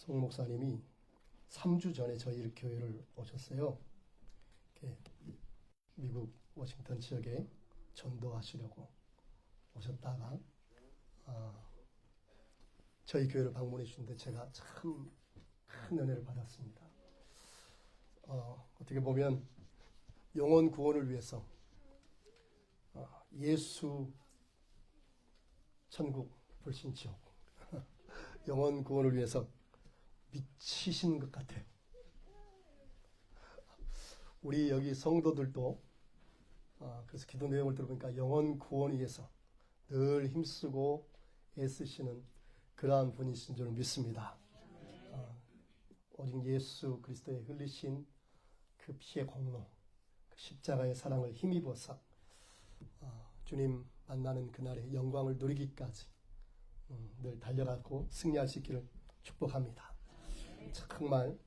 송 목사님이 3주 전에 저희 교회를 오셨어요. 미국 워싱턴 지역에 전도하시려고 오셨다가 저희 교회를 방문해 주신데 제가 참 큰 은혜를 받았습니다. 어떻게 보면 영혼 구원을 위해서 예수 천국 불신 지옥 영혼 구원을 위해서 미치신 것 같아요. 우리 여기 성도들도 그래서 기도 내용을 들어보니까 영혼 구원을 위해서 늘 힘쓰고 애쓰시는 그러한 분이신 줄 믿습니다. 오직 예수 그리스도의 흘리신 그 피의 공로, 그 십자가의 사랑을 힘입어서 주님 만나는 그날의 영광을 누리기까지 늘 달려가고 승리할 수 있기를 축복합니다. 정말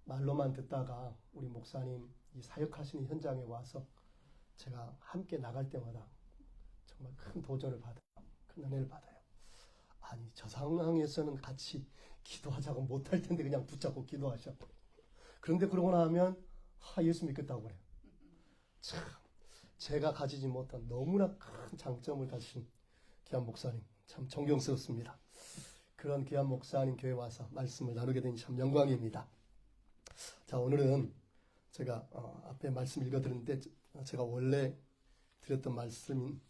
말로만 듣다가 우리 목사님 이 사역하시는 현장에 와서 제가 함께 나갈 때마다 정말 큰 도전을 받아요. 큰 은혜를 받아요. 아니 저 상황에서는 같이 기도하자고 못할 텐데 그냥 붙잡고 기도하셨고, 그런데 그러고 나면 예수 믿겠다고 그래요. 참 제가 가지지 못한 너무나 큰 장점을 가지신 귀한 목사님, 참 존경스럽습니다. 그런 귀한 목사님 교회 와서 말씀을 나누게 되니 참 영광입니다. 자, 오늘은 제가 앞에 말씀 읽어드렸는데 제가 원래 드렸던 말씀인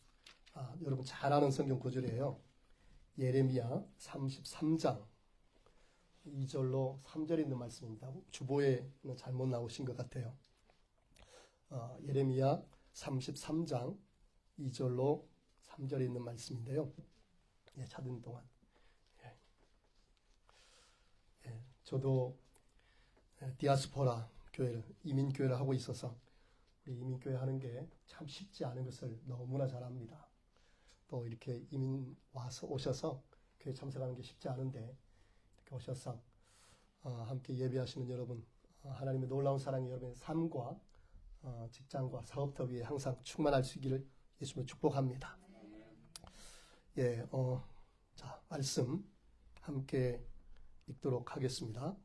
여러분 잘 아는 성경 구절이에요. 예레미야 33장 2절로 3절에 있는 말씀입니다. 주보에는 잘못 나오신 것 같아요. 예레미야 33장 2절로 3절에 있는 말씀인데요. 찾는 동안 저도 디아스포라 교회를, 이민교회를 하고 있어서 우리 이민교회 하는 게 참 쉽지 않은 것을 너무나 잘 압니다. 또 이렇게 이민 오셔서 교회 참석하는 게 쉽지 않은데 이렇게 오셔서 함께 예배하시는 여러분, 하나님의 놀라운 사랑이 여러분의 삶과 직장과 사업터 위에 항상 충만할 수 있기를 예수님을 축복합니다. 자, 말씀 함께 읽도록 하겠습니다.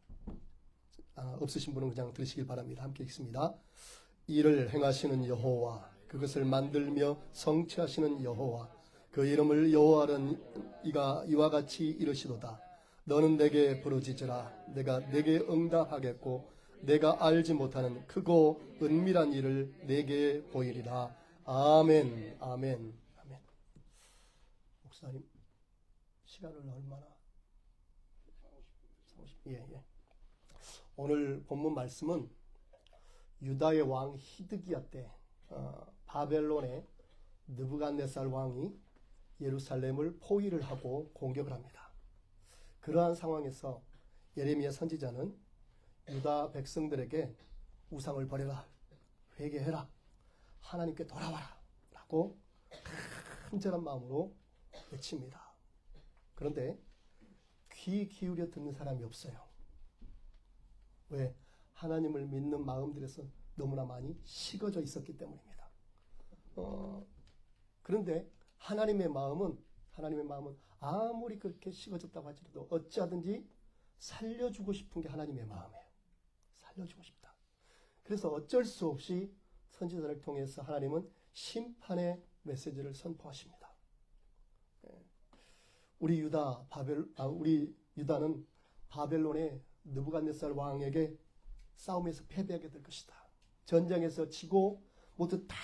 없으신 분은 그냥 들으시길 바랍니다. 함께 읽습니다. 이를 행하시는 여호와, 그것을 만들며 성취하시는 여호와, 그 이름을 여호와는 이가 이와 같이 이르시도다. 너는 내게 부르짖으라. 내가 내게 응답하겠고 내가 알지 못하는 크고 은밀한 일을 내게 보이리라. 아멘. 아멘. 아멘. 목사님 시간을 얼마나? 예. 오늘 본문 말씀은 유다의 왕 히드기야 때 바벨론의 느부갓네살 왕이 예루살렘을 포위를 하고 공격을 합니다. 그러한 상황에서 예레미야 선지자는 유다 백성들에게 우상을 버려라, 회개해라, 하나님께 돌아와라 라고 간절한 마음으로 외칩니다. 그런데 귀 기울여 듣는 사람이 없어요. 왜? 하나님을 믿는 마음들에서 너무나 많이 식어져 있었기 때문입니다. 그런데 하나님의 마음은 아무리 그렇게 식어졌다고 할지라도 어찌하든지 살려주고 싶은 게 하나님의 마음이에요. 살려주고 싶다. 그래서 어쩔 수 없이 선지자를 통해서 하나님은 심판의 메시지를 선포하십니다. 우리 유다는 바벨론의 느부갓네살 왕에게 싸움에서 패배하게 될 것이다. 전쟁에서 지고 모두 다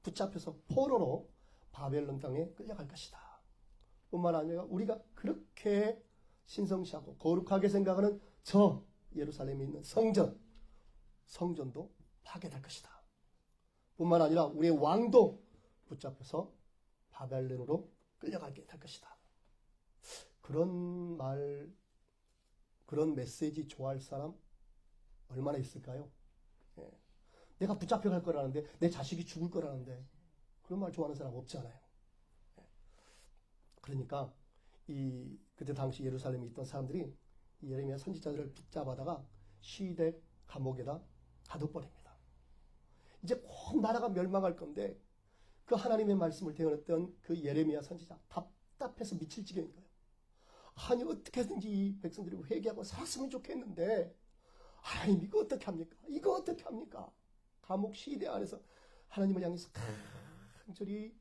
붙잡혀서 포로로 바벨론 땅에 끌려갈 것이다. 뿐만 아니라 우리가 그렇게 신성시하고 거룩하게 생각하는 저 예루살렘에 있는 성전도 파괴될 것이다. 뿐만 아니라 우리의 왕도 붙잡혀서 바벨론으로 끌려가게 될 것이다. 그런 메시지 좋아할 사람 얼마나 있을까요? 내가 붙잡혀갈 거라는데, 내 자식이 죽을 거라는데 그런 말 좋아하는 사람 없잖아요. 그러니까 그때 당시 예루살렘에 있던 사람들이 예레미야 선지자들을 붙잡아다가 시댁 감옥에다 가둬버립니다. 이제 꼭 나라가 멸망할 건데 그 하나님의 말씀을 대언했던 그 예레미야 선지자 답답해서 미칠 지경인 거예요. 아니 어떻게든지 이 백성들이 회개하고 살았으면 좋겠는데 하나님 이거 어떻게 합니까? 이거 어떻게 합니까? 감옥 시대 안에서 하나님을 향해서 간절히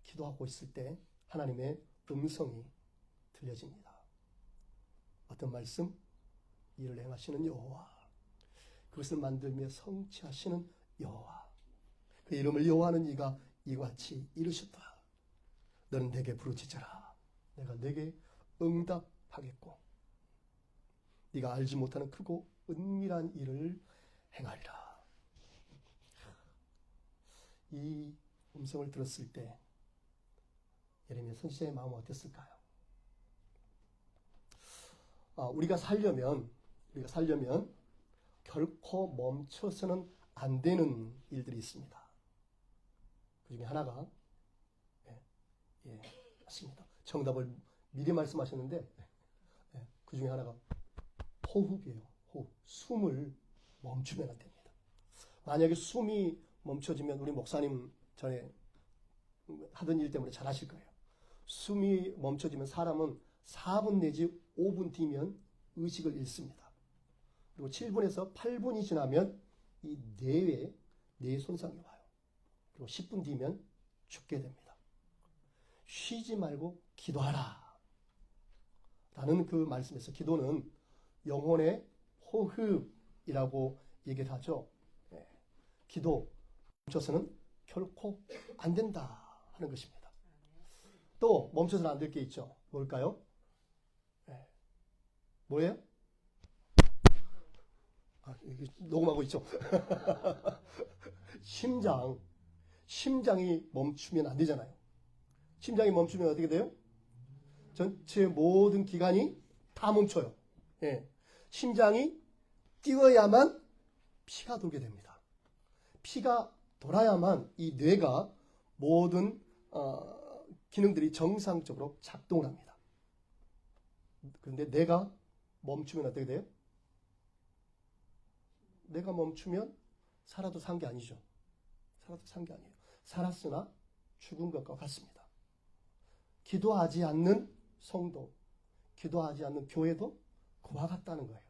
기도하고 있을 때 하나님의 음성이 들려집니다. 어떤 말씀? 이를 행하시는 여호와, 그것을 만들며 성취하시는 여호와, 그 이름을 여호와는 이가 이같이 이르셨다. 너는 내게 부르짖어라. 내가 내게 응답하겠고 네가 알지 못하는 크고 은밀한 일을 행하리라. 이 음성을 들었을 때 예레미야 선지자의 마음은 어땠을까요? 우리가 살려면 결코 멈춰서는 안 되는 일들이 있습니다. 그 중에 하나가 맞습니다. 정답을 미리 말씀하셨는데 그 중에 하나가 호흡이에요. 호흡. 숨을 멈추면 안 됩니다. 만약에 숨이 멈춰지면 우리 목사님 전에 하던 일 때문에 잘 아실 거예요. 숨이 멈춰지면 사람은 4분 내지 5분 뒤면 의식을 잃습니다. 그리고 7분에서 8분이 지나면 이 뇌에 손상이 와요. 그리고 10분 뒤면 죽게 됩니다. 쉬지 말고 기도하라 라는 그 말씀에서 기도는 영혼의 호흡이라고 얘기를 하죠. 기도 멈춰서는 결코 안 된다 하는 것입니다. 또 멈춰서는 안 될 게 있죠. 뭘까요? 뭐예요? 이게 녹음하고 있죠. 심장이 멈추면 안 되잖아요. 심장이 멈추면 어떻게 돼요? 전체 모든 기관이 다 멈춰요. 심장이 뛰어야만 피가 돌게 됩니다. 피가 돌아야만 이 뇌가 모든 기능들이 정상적으로 작동을 합니다. 그런데 뇌가 멈추면 어떻게 돼요? 뇌가 멈추면 살아도 산 게 아니죠. 살아도 산 게 아니에요. 살았으나 죽은 것과 같습니다. 기도하지 않는 성도, 기도하지 않는 교회도 그와 같다는 거예요.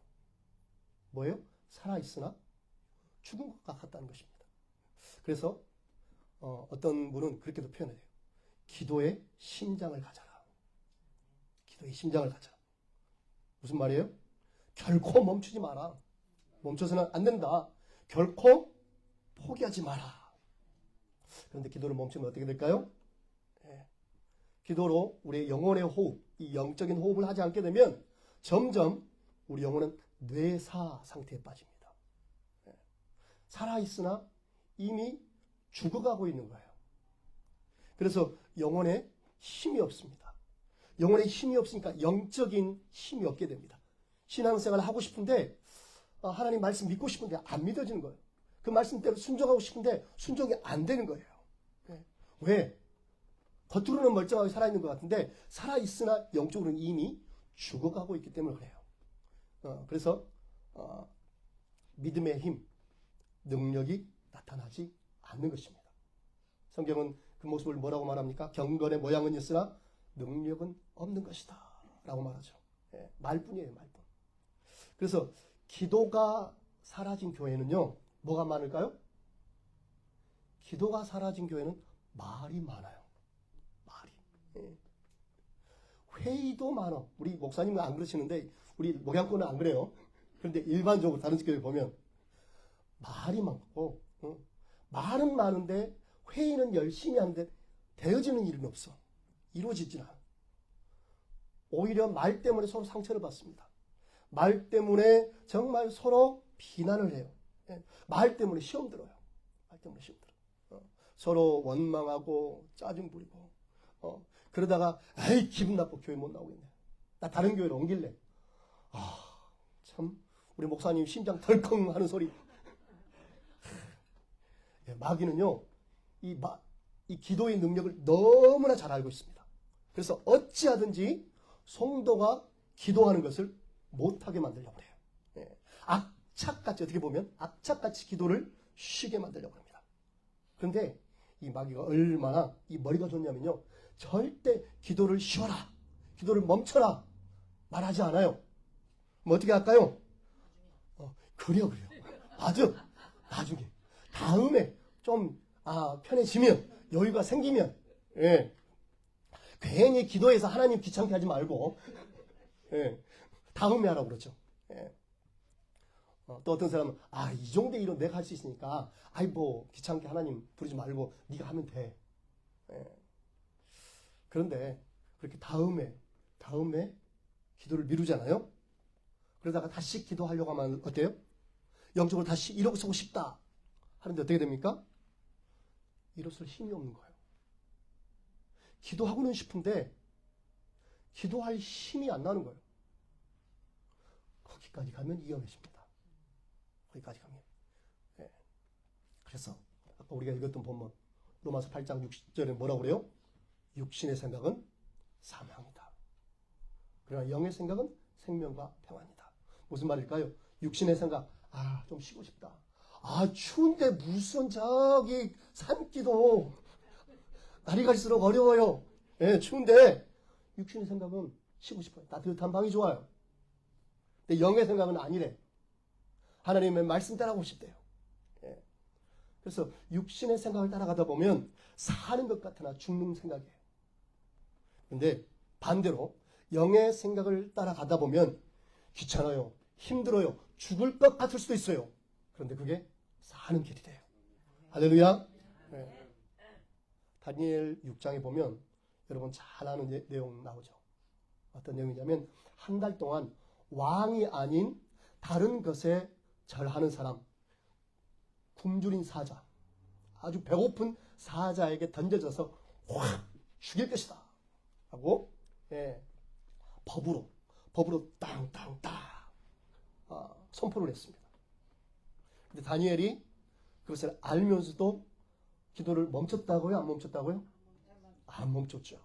뭐예요? 살아있으나 죽은 것과 같다는 것입니다. 그래서 어떤 분은 그렇게도 표현해요. 기도의 심장을 가져라. 기도의 심장을 가져라. 무슨 말이에요? 결코 멈추지 마라. 멈춰서는 안 된다. 결코 포기하지 마라. 그런데 기도를 멈추면 어떻게 될까요? 기도로 우리의 영혼의 호흡, 이 영적인 호흡을 하지 않게 되면 점점 우리 영혼은 뇌사 상태에 빠집니다. 살아있으나 이미 죽어가고 있는 거예요. 그래서 영혼에 힘이 없습니다. 영혼에 힘이 없으니까 영적인 힘이 없게 됩니다. 신앙생활을 하고 싶은데 하나님 말씀 믿고 싶은데 안 믿어지는 거예요. 그 말씀대로 순종하고 싶은데 순종이 안 되는 거예요. 왜? 겉으로는 멀쩡하게 살아있는 것 같은데 살아있으나 영적으로는 이미 죽어가고 있기 때문에 그래요. 그래서 믿음의 힘, 능력이 나타나지 않는 것입니다. 성경은 그 모습을 뭐라고 말합니까? 경건의 모양은 있으나 능력은 없는 것이다 라고 말하죠. 말뿐이에요. 말뿐. 그래서 기도가 사라진 교회는요, 뭐가 많을까요? 기도가 사라진 교회는 말이 많아요. 말이. 회의도 많아. 우리 목사님은 안 그러시는데 우리 목양권은 안 그래요. 그런데 일반적으로 다른 교회 보면 말이 많고 말은 많은데 회의는 열심히 하는데 되어지는 일은 없어. 이루어지질 않아. 오히려 말 때문에 서로 상처를 받습니다. 말 때문에 정말 서로 비난을 해요. 말 때문에 시험 들어요. 말 때문에 시험 들어. 서로 원망하고 짜증 부리고 그러다가 에이 기분 나빠 교회 못 나오겠네. 나 다른 교회로 옮길래. 참 우리 목사님 심장 덜컹 하는 소리. 마귀는요 이 기도의 능력을 너무나 잘 알고 있습니다. 그래서 어찌하든지 성도가 기도하는 것을 못하게 만들려고 해요. 악착같이 어떻게 보면 악착같이 기도를 쉬게 만들려고 합니다. 그런데 이 마귀가 얼마나 이 머리가 좋냐면요, 절대 기도를 쉬어라 기도를 멈춰라 말하지 않아요. 뭐 어떻게 할까요? 그래요. 아주 나중에 다음에 좀 편해지면 여유가 생기면 예. 괜히 기도해서 하나님 귀찮게 하지 말고 예. 다음에 하라고 그러죠. 예. 또 어떤 사람은 이 정도 일은 내가 할 수 있으니까 뭐 귀찮게 하나님 부르지 말고 네가 하면 돼. 예. 그런데 그렇게 다음에 기도를 미루잖아요. 그러다가 다시 기도하려고 하면 어때요? 영적으로 다시 일어서고 싶다 하는데 어떻게 됩니까? 일어설 힘이 없는 거예요. 기도하고는 싶은데 기도할 힘이 안 나는 거예요. 거기까지 가면 위험해집니다. 거기까지 가면. 네. 그래서 아까 우리가 읽었던 본문 로마서 8장 60절에 뭐라고 그래요? 육신의 생각은 사망이다. 그러나 영의 생각은 생명과 평안이다. 무슨 말일까요? 육신의 생각, 좀 쉬고 싶다. 추운데 무슨 저기 산기도 날이 갈수록 어려워요. 예, 추운데 육신의 생각은 쉬고 싶어요. 따뜻한 방이 좋아요. 근데 영의 생각은 아니래. 하나님의 말씀 따라가고 싶대요. 예. 그래서 육신의 생각을 따라가다 보면 사는 것 같으나 죽는 생각이에요. 근데 반대로 영의 생각을 따라가다 보면 귀찮아요. 힘들어요. 죽을 것 같을 수도 있어요. 그런데 그게 사는 길이 돼요. 할렐루야. 네. 다니엘 6장에 보면 여러분 잘 아는 내용 나오죠. 어떤 내용이냐면 한 달 동안 왕이 아닌 다른 것에 절하는 사람, 굶주린 사자, 아주 배고픈 사자에게 던져져서 확 죽일 것이다 하고 법으로 땅땅땅 선포를 했습니다. 근데 다니엘이 그것을 알면서도 기도를 멈췄다고요? 안 멈췄다고요? 안 멈췄죠.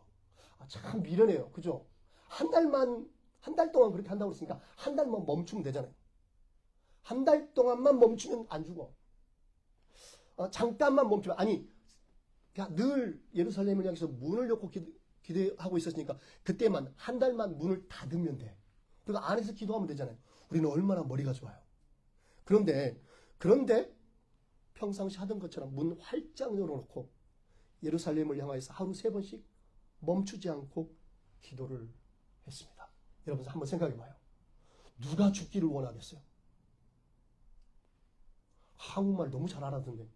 참 미련해요. 그죠? 한 달 동안 그렇게 한다고 그랬으니까 한 달만 멈추면 되잖아요. 한 달 동안만 멈추면 안 죽어. 잠깐만 멈추면, 그냥 늘 예루살렘을 향해서 문을 열고 기도하고 있었으니까 그때만 한 달만 문을 닫으면 돼. 그리고 안에서 기도하면 되잖아요. 우리는 얼마나 머리가 좋아요. 그런데 평상시 하던 것처럼 문 활짝 열어놓고 예루살렘을 향하여서 하루 3번씩 멈추지 않고 기도를 했습니다. 여러분 한번 생각해봐요. 누가 죽기를 원하겠어요? 한국말 너무 잘 알아듣네.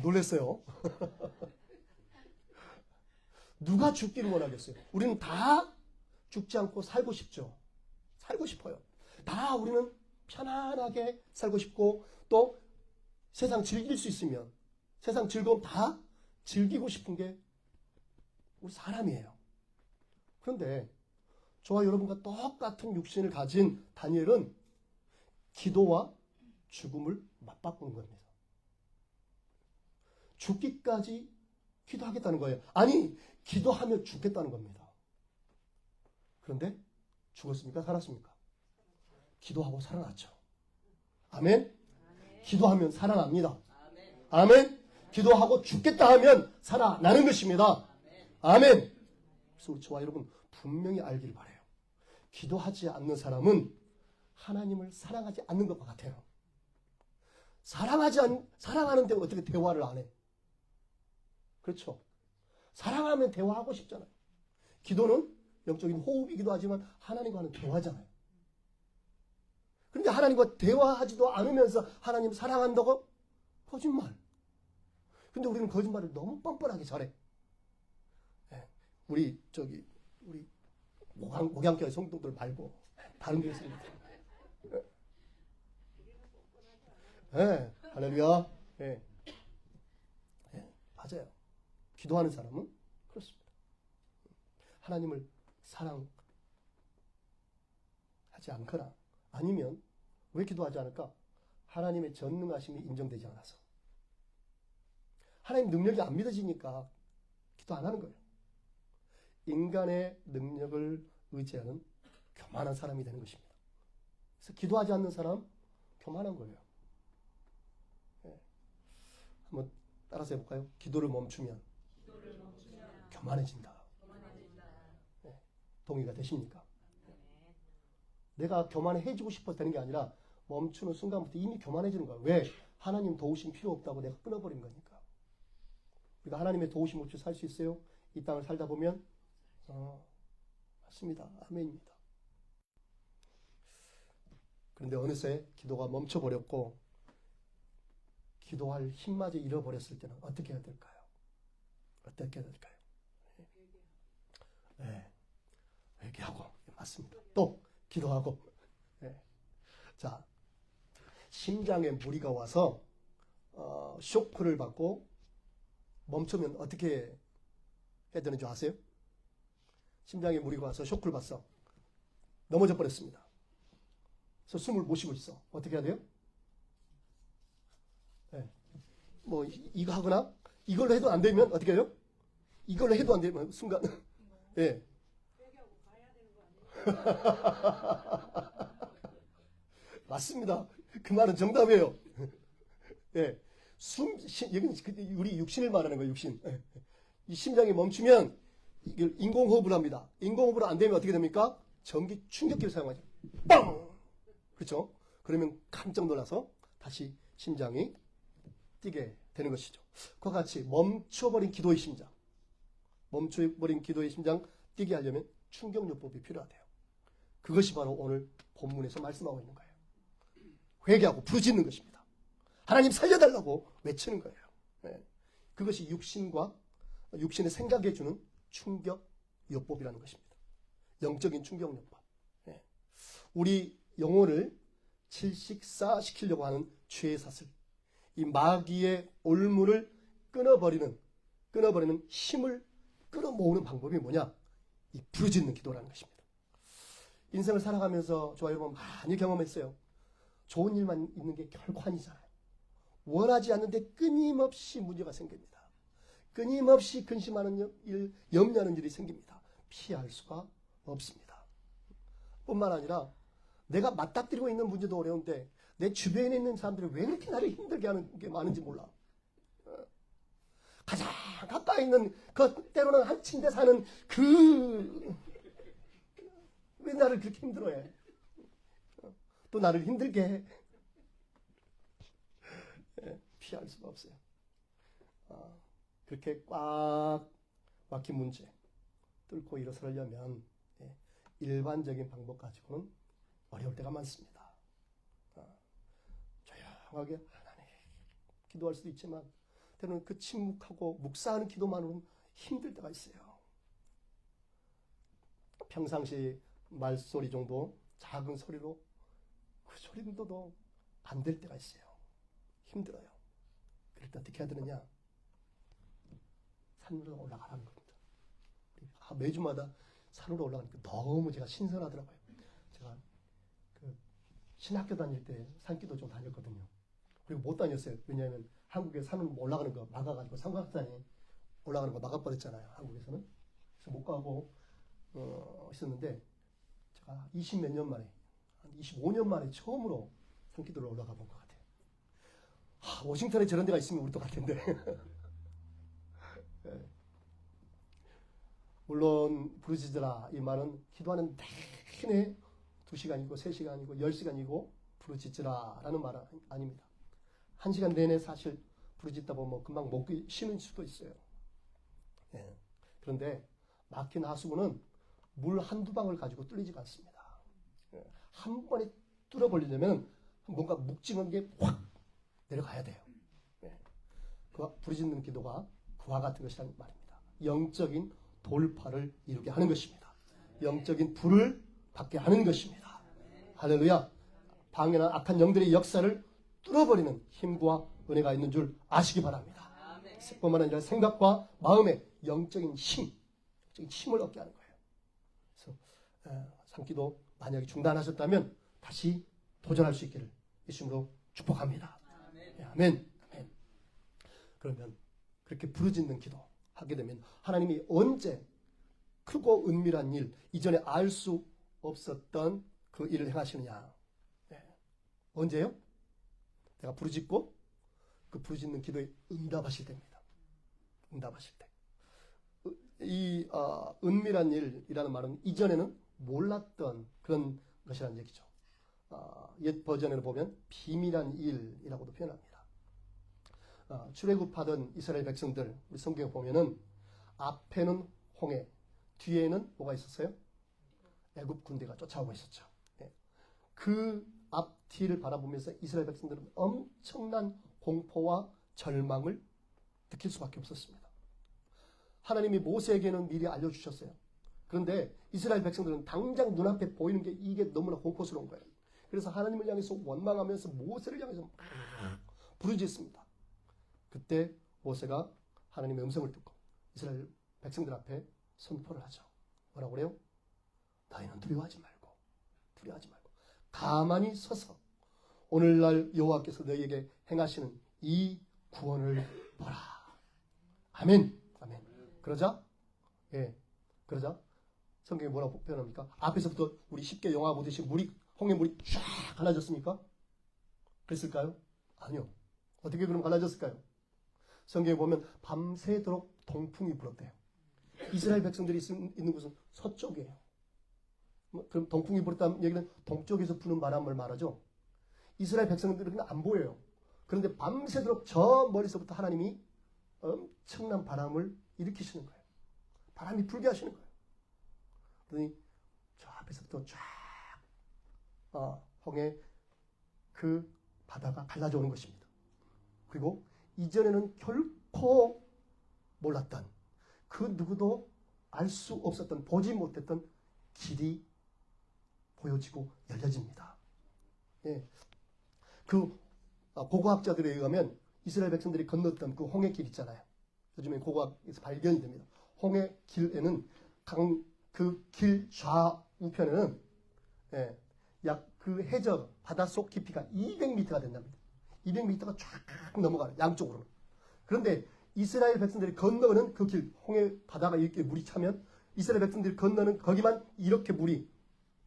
놀랬어요. 누가 죽기를 원하겠어요? 우리는 다 죽지 않고 살고 싶죠. 살고 싶어요. 다 우리는 편안하게 살고 싶고 또 세상 즐길 수 있으면 세상 즐거움 다 즐기고 싶은 게 우리 사람이에요. 그런데 저와 여러분과 똑같은 육신을 가진 다니엘은 기도와 죽음을 맞바꾸는 겁니다. 죽기까지 기도하겠다는 거예요. 기도하며 죽겠다는 겁니다. 그런데 죽었습니까? 살았습니까? 기도하고 살아났죠. 아멘? 기도하면 살아납니다. 아멘? 기도하고 죽겠다 하면 살아나는 것입니다. 아멘? 그래서 저와 여러분 분명히 알기를 바라요. 기도하지 않는 사람은 하나님을 사랑하지 않는 것과 같아요. 사랑하는데 어떻게 대화를 안 해? 그렇죠? 사랑하면 대화하고 싶잖아요. 기도는 영적인 호흡이기도 하지만 하나님과는 대화잖아요. 그런데 하나님과 대화하지도 않으면서 하나님 사랑한다고? 거짓말. 근데 우리는 거짓말을 너무 뻔뻔하게 잘해. 우리 목양교회 성도들 말고 다른 교회 성도들. 할렐루야. 맞아요. 기도하는 사람은 그렇습니다. 하나님을 사랑하지 않거나 아니면 왜 기도하지 않을까? 하나님의 전능하심이 인정되지 않아서. 하나님 능력이 안 믿어지니까 기도 안 하는 거예요. 인간의 능력을 의지하는 교만한 사람이 되는 것입니다. 그래서 기도하지 않는 사람 교만한 거예요. 한번 따라서 해볼까요? 기도를 멈추면 교만해진다. 네. 동의가 되십니까? 내가 교만해지고 싶어서 되는 게 아니라 멈추는 순간부터 이미 교만해지는 거야. 왜? 하나님 도우심 필요 없다고 내가 끊어버린 거니까. 우리가 하나님의 도우심 없이 살 수 있어요? 이 땅을 살다 보면 맞습니다. 아멘입니다. 그런데 어느새 기도가 멈춰버렸고 기도할 힘마저 잃어버렸을 때는 어떻게 해야 될까요? 어떻게 해야 될까요? 네. 회개하고 맞습니다. 또 기도하고 네. 자, 심장에 무리가 와서 쇼크를 받고 멈추면 어떻게 해야 되는 줄 아세요? 심장에 무리가 와서 쇼크를 받았어. 넘어져 버렸습니다. 그래서 숨을 못 쉬고 있어. 어떻게 해야 돼요? 네. 뭐 이거 하거나 이걸로 해도 안 되면 어떻게 해요? 이걸로 해도 안 되면 순간 예. 맞습니다. 그 말은 정답이에요. 예. 여기 우리 육신을 말하는 거예요, 육신. 예. 이 심장이 멈추면 이걸 인공호흡을 합니다. 인공호흡을 안 되면 어떻게 됩니까? 전기 충격기를 사용하죠. 빵! 그렇죠? 그러면 깜짝 놀라서 다시 심장이 뛰게 되는 것이죠. 그와 같이 멈춰버린 기도의 심장, 멈춰버린 기도의 심장 뛰게 하려면 충격요법이 필요하대요. 그것이 바로 오늘 본문에서 말씀하고 있는 거예요. 회개하고 부르짖는 것입니다. 하나님 살려달라고 외치는 거예요. 네. 그것이 육신의 생각에 주는 충격요법이라는 것입니다. 영적인 충격요법. 네. 우리 영혼을 질식사시키려고 하는 죄의 사슬, 이 마귀의 올무를 끊어버리는 힘을 끌어모으는 방법이 뭐냐? 이 부르짖는 기도라는 것입니다. 인생을 살아가면서 저와 여러분 많이 경험했어요. 좋은 일만 있는 게 결코 아니잖아요. 원하지 않는데 끊임없이 문제가 생깁니다. 끊임없이 근심하는 일, 염려하는 일이 생깁니다. 피할 수가 없습니다. 뿐만 아니라 내가 맞닥뜨리고 있는 문제도 어려운데 내 주변에 있는 사람들이 왜 그렇게 나를 힘들게 하는 게 많은지 몰라. 가장 가까이 있는 때로는 한 침대 사는 왜 나를 그렇게 힘들어해? 또 나를 힘들게 해. 피할 수가 없어요. 그렇게 꽉 막힌 문제 뚫고 일어서려면 일반적인 방법 가지고는 어려울 때가 많습니다. 조용하게 하나님 기도할 수도 있지만 때로는 그 침묵하고 묵사하는 기도만으로는 힘들 때가 있어요. 평상시 말소리 정도 작은 소리로 그 소리도 안 될 때가 있어요. 힘들어요. 그럴 때 어떻게 해야 되느냐? 산으로 올라가라는 겁니다. 매주마다 산으로 올라가니까 너무 제가 신선하더라고요. 제가 신학교 다닐 때 산기도 좀 다녔거든요. 그리고 못 다녔어요. 왜냐하면 한국에 산을 올라가는 거 막아가지고 삼각산에 올라가는 거 막아버렸잖아요. 한국에서는. 그래서 못 가고 있었는데 제가 20몇 년 만에 한 25년 만에 처음으로 산기도를 올라가 본 것 같아요. 워싱턴에 저런 데가 있으면 우리도 갈 텐데. 네. 물론 부르짖으라 이 말은 기도하는 내내 2시간이고 3시간이고 10시간이고 부르짖으라 라는 말은 아닙니다. 1시간 내내 사실 부르짖다 보면 금방 목이 쉬는 수도 있어요. 네. 그런데 막힌 하수구는 물 한두 방울 가지고 뚫리지가 않습니다. 네. 한 번에 뚫어버리려면 뭔가 묵직한 게 확 내려가야 돼요. 네. 그 부르짖는 기도가 그와 같은 것이라는 말입니다. 영적인 돌파를 이루게 하는 것입니다. 영적인 불을 받게 하는 것입니다. 할렐루야. 방해나 악한 영들의 역사를 뚫어버리는 힘과 은혜가 있는 줄 아시기 바랍니다. 뿐만 아니라 생각과 마음의 영적인 힘을 얻게 하는 거예요. 그래서 산기도 만약에 중단하셨다면 다시 도전할 수 있기를 예수님으로 축복합니다. 아멘. 아멘. 그러면 그렇게 부르짖는 기도 하게 되면 하나님이 언제 크고 은밀한 일, 이전에 알 수 없었던 그 일을 행하시느냐. 네. 언제요? 내가 부르짖고 그 부르짖는 기도에 응답하실 때입니다. 응답하실 때. 이 은밀한 일이라는 말은 이전에는 몰랐던 그런 것이라는 얘기죠. 옛 버전에는 보면 비밀한 일이라고도 표현합니다. 출애굽하던 이스라엘 백성들, 우리 성경에 보면은 앞에는 홍해, 뒤에는 뭐가 있었어요? 애굽 군대가 쫓아오고 있었죠. 그 앞뒤를 바라보면서 이스라엘 백성들은 엄청난 공포와 절망을 느낄 수밖에 없었습니다. 하나님이 모세에게는 미리 알려주셨어요. 그런데 이스라엘 백성들은 당장 눈앞에 보이는 게 이게 너무나 공포스러운 거예요. 그래서 하나님을 향해서 원망하면서 모세를 향해서 막 부르짖습니다. 그때 모세가 하나님의 음성을 듣고 이스라엘 백성들 앞에 선포를 하죠. 뭐라고 그래요? 너희는 두려워하지 말고 가만히 서서 오늘날 여호와께서 너희에게 행하시는 이 구원을 보라. 아멘. 아멘. 그러자 성경에 뭐라고 표현합니까? 앞에서부터 우리 쉽게 영화 보듯이 홍해물이 쫙 갈라졌습니까? 그랬을까요? 아니요. 어떻게 그럼 갈라졌을까요? 성경에 보면 밤새도록 동풍이 불었대요. 이스라엘 백성들이 있는 곳은 서쪽이에요. 그럼 동풍이 불었다는 얘기는 동쪽에서 부는 바람을 말하죠. 이스라엘 백성들은 안 보여요. 그런데 밤새도록 저 멀리서부터 하나님이 엄청난 바람을 일으키시는 거예요. 바람이 불게 하시는 거예요. 그러더니 저 앞에서부터 쫙 홍해 그 바다가 갈라져 오는 것입니다. 그리고 이전에는 결코 몰랐던 그 누구도 알 수 없었던 보지 못했던 길이 보여지고 열려집니다. 그 고고학자들에 의하면 이스라엘 백성들이 건넜던 그 홍해길 있잖아요. 요즘에 고고학에서 발견이 됩니다. 홍해길에는 그 길 좌우편에는 약 그 해저 바닷속 깊이가 200m가 된답니다. 200m가 쫙 넘어가요. 양쪽으로는. 그런데 이스라엘 백성들이 건너는 그 길, 홍해 바다가 이렇게 물이 차면 이스라엘 백성들이 건너는 거기만 이렇게 물이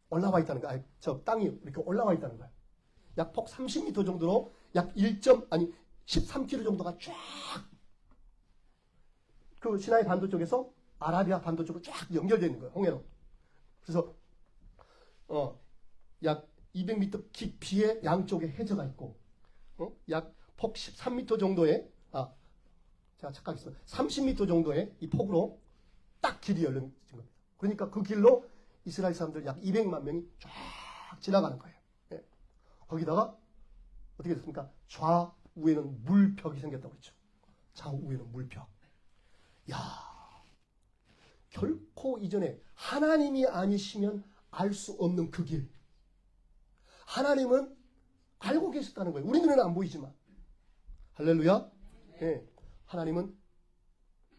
올라와 있다는 거예요. 저 땅이 이렇게 올라와 있다는 거예요. 약 폭 30m 정도로 약 13km 정도가 쫙 그 시나이 반도 쪽에서 아라비아 반도 쪽으로 쫙 연결되어 있는 거예요. 홍해로. 그래서 약 200m 깊이의 양쪽에 해저가 있고 약 폭 13m 정도의 제가 착각했습니다. 30m 정도의 이 폭으로 딱 길이 열린 겁니다. 그러니까 그 길로 이스라엘 사람들 약 200만 명이 쫙 지나가는 거예요. 거기다가 어떻게 됐습니까? 좌우에는 물벽이 생겼다고 그랬죠. 좌우에는 물벽. 결코 이전에 하나님이 아니시면 알 수 없는 그 길. 하나님은 알고 계셨다는 거예요. 우리 눈에는 안 보이지만. 할렐루야. 하나님은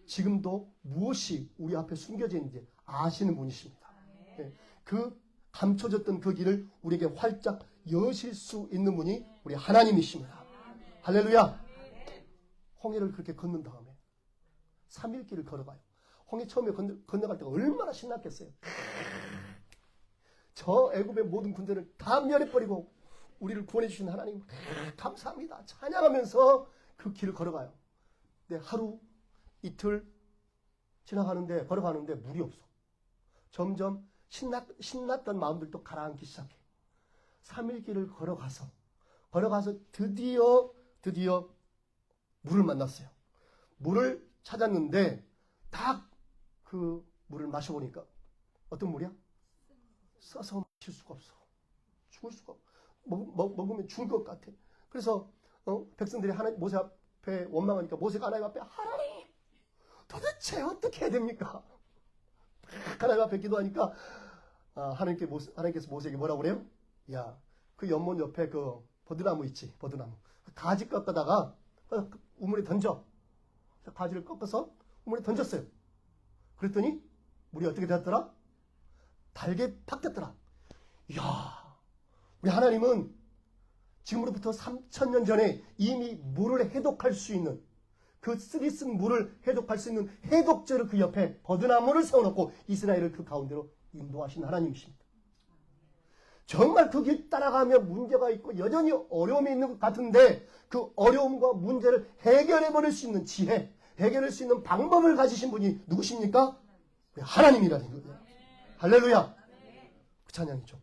지금도 무엇이 우리 앞에 숨겨져 있는지 아시는 분이십니다. 그 감춰졌던 그 길을 우리에게 활짝 여실 수 있는 분이 우리 하나님이십니다. 할렐루야. 홍해를 그렇게 걷는 다음에 3일 길을 걸어가요. 홍해 처음에 건너갈 때가 얼마나 신났겠어요. 저 애굽의 모든 군대를 다 멸해버리고 우리를 구원해 주신 하나님 감사합니다. 찬양하면서 그 길을 걸어가요. 근데 하루 이틀 걸어가는데 물이 없어. 점점 신났던 마음들도 가라앉기 시작해. 3일 길을 걸어가서 드디어 물을 만났어요. 물을 찾았는데 딱 그 물을 마셔보니까 어떤 물이야? 써서 마실 수가 없어. 죽을 수가 없어. 먹으면 죽을 것 같아. 그래서 백성들이 모세 앞에 원망하니까 모세가 하나님 앞에 하나님 도대체 어떻게 해야 됩니까? 하나님 앞에 기도하니까 하나님께서 모세에게 뭐라고 그래요? 야, 그 연못 옆에 그 버드나무 있지? 버드나무. 가지 꺾다가 우물에 던져. 가지를 꺾어서 우물에 던졌어요. 그랬더니 물이 어떻게 되었더라? 달게 바뀌었더라. 이야, 우리 하나님은 지금으로부터 3000년 전에 이미 물을 해독할 수 있는 그 쓰리쓴 물을 해독할 수 있는 해독제를 그 옆에 버드나무를 세워놓고 이스라엘을 그 가운데로 인도하신 하나님이십니다. 정말 그 길 따라가면 문제가 있고 여전히 어려움이 있는 것 같은데 그 어려움과 문제를 해결해 버릴 수 있는 지혜, 해결할 수 있는 방법을 가지신 분이 누구십니까? 하나님이라는 거예요. 할렐루야. 그 찬양이죠.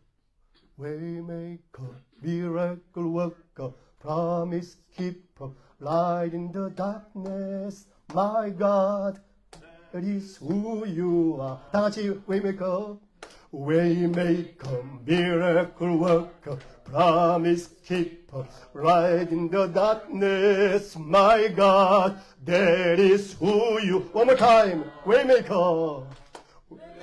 Waymaker, miracle worker, promise keeper, light in the darkness, my God, that is who you are. 다 같이 Waymaker, Waymaker, miracle worker, promise keeper, light in the darkness, my God, that is who you. One more time, Waymaker,